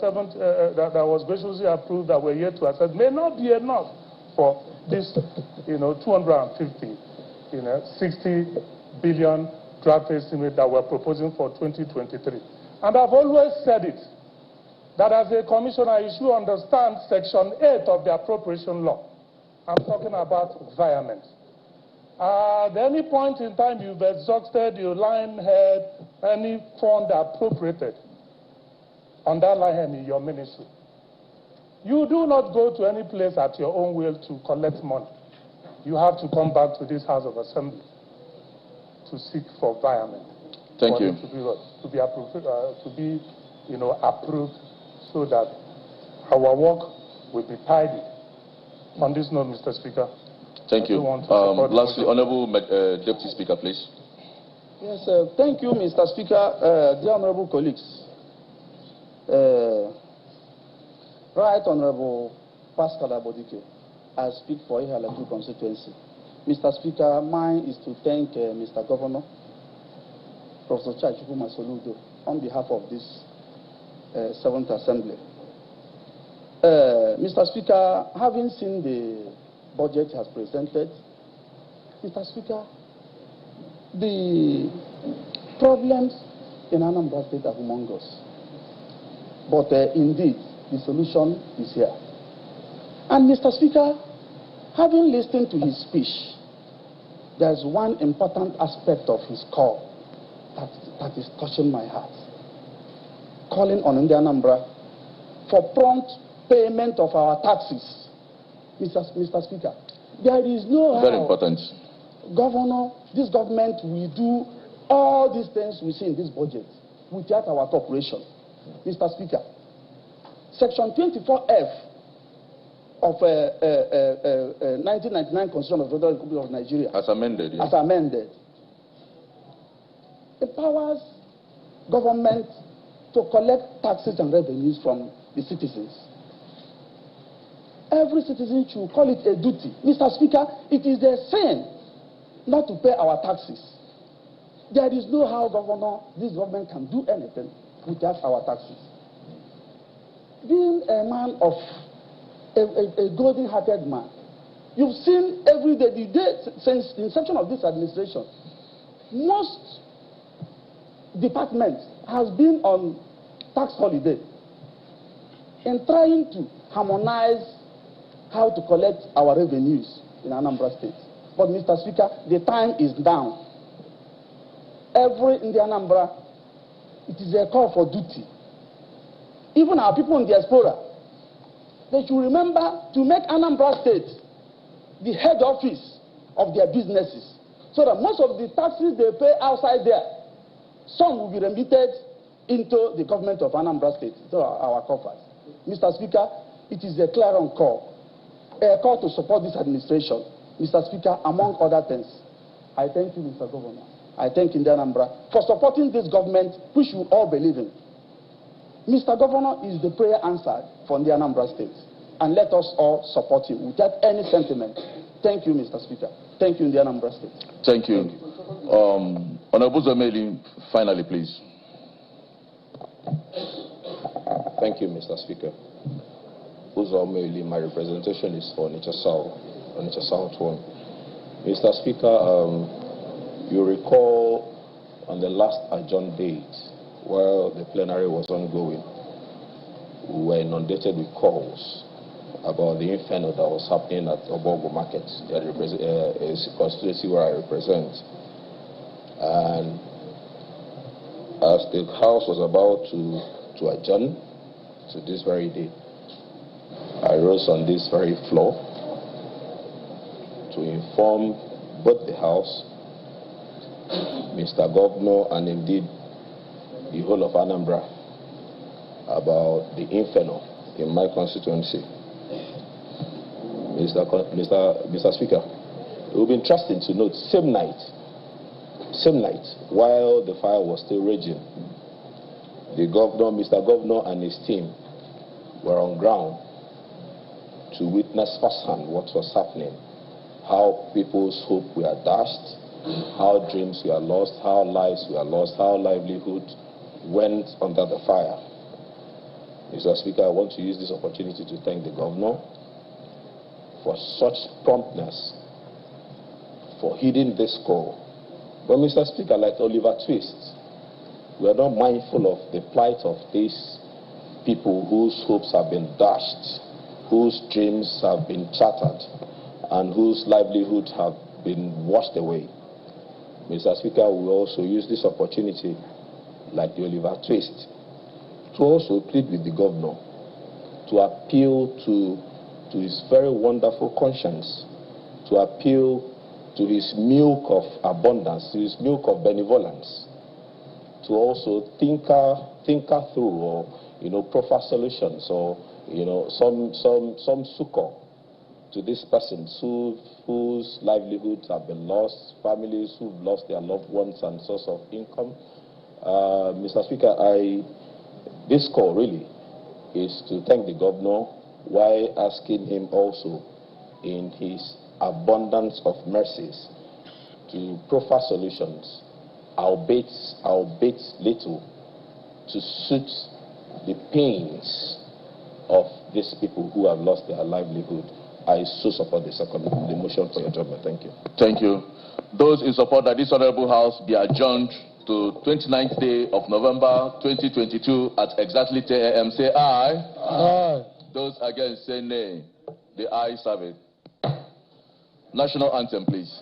that was graciously approved that we're yet to assess may not be enough for this, 250, 60 billion draft estimate that we're proposing for 2023. And I've always said it, that as a commissioner, you should understand Section 8 of the appropriation law. I'm talking about environment. At any point in time you've exhausted your line head, any fund appropriated on that line head in your ministry. You do not go to any place at your own will to collect money. You have to come back to this House of Assembly to seek for environment. Thank you. To be approved, approved so that our work will be tidy. On this note, Mr. Speaker. Thank you. Lastly, Honourable Deputy Speaker, please. Yes, thank you, Mr. Speaker. Dear honourable colleagues, Right Honourable Pascal Abodike, I speak for Ihalatu constituency. Mr. Speaker, mine is to thank Mr. Governor, Professor Soludo, on behalf of this 7th Assembly. Mr. Speaker, having seen the budget has presented, Mr. Speaker, the problems in Anambra State are humongous. But indeed, the solution is here. And Mr. Speaker, having listened to his speech, there's one important aspect of his call that is touching my heart. Calling on Anambra for prompt payment of our taxes. Mr. Speaker, there is no very important. Governor, this government will do all these things we see in this budget without our cooperation. Mr. Speaker, Section 24F of 1999 Constitution of the Federal Republic of Nigeria, as amended, yes. As amended, empowers government to collect taxes and revenues from the citizens. Every citizen should call it a duty. Mr. Speaker, it is a sin not to pay our taxes. There is no how, Governor, this government can do anything without our taxes. Being a man of a golden-hearted man, you've seen every day, since the inception of this administration, most departments has been on tax holiday in trying to harmonize how to collect our revenues in Anambra State. But Mr. Speaker, the time is down. In the Anambra, it is a call for duty. Even our people in the diaspora, they should remember to make Anambra State the head office of their businesses, so that most of the taxes they pay outside there, some will be remitted into the government of Anambra State, to our coffers. Mr. Speaker, it is a clarion call, a call to support this administration. Mr. Speaker, among other things, I thank you, Mr. Governor. I thank India Anambra for supporting this government, which we all believe in. Mr. Governor is the prayer answered for the Anambra State, and let us all support him without any sentiment. Thank you, Mr. Speaker. Thank you, the Anambra State. Thank you. Honorable Zameli, finally, please. Thank you, Mr. Speaker. Uzomeli, my representation is for Onitsha South 1. Mr. Speaker, you recall on the last adjourned date, while the plenary was ongoing, we were inundated with calls about the inferno that was happening at Obogo Market, that is a constituency where I represent. And as the House was about to adjourn to this very day, I rose on this very floor to inform both the House, Mr. Governor, and indeed the whole of Anambra, about the inferno in my constituency. Mr. Speaker, it will be interesting to note, same night, while the fire was still raging, the governor, Mr. Governor and his team were on ground to witness firsthand what was happening, how people's hope were dashed, how dreams were lost, how lives were lost, how livelihood went under the fire. Mr. Speaker, I want to use this opportunity to thank the governor for such promptness, for heeding this call. But Mr. Speaker, like Oliver Twist, we are not mindful of the plight of these people whose hopes have been dashed, whose dreams have been shattered, and whose livelihoods have been washed away. Mr. Speaker, we also use this opportunity, like the Oliver Twist, to also plead with the governor to appeal to his very wonderful conscience, to appeal to his milk of abundance, to his milk of benevolence, to also think through, or proffer solutions, or some succor to these persons whose livelihoods have been lost, families who've lost their loved ones and source of income. Mr. Speaker, this call really is to thank the governor while asking him also, in his abundance of mercies, to proffer solutions, albeit little, to suit the pains of these people who have lost their livelihood. I so support the motion for your job. Thank you. Thank you. Those in support that this Honorable House be adjourned to 29th day of November 2022 at exactly 10 a.m. say aye. Aye. Those against say nay. The ayes have it. National anthem, please.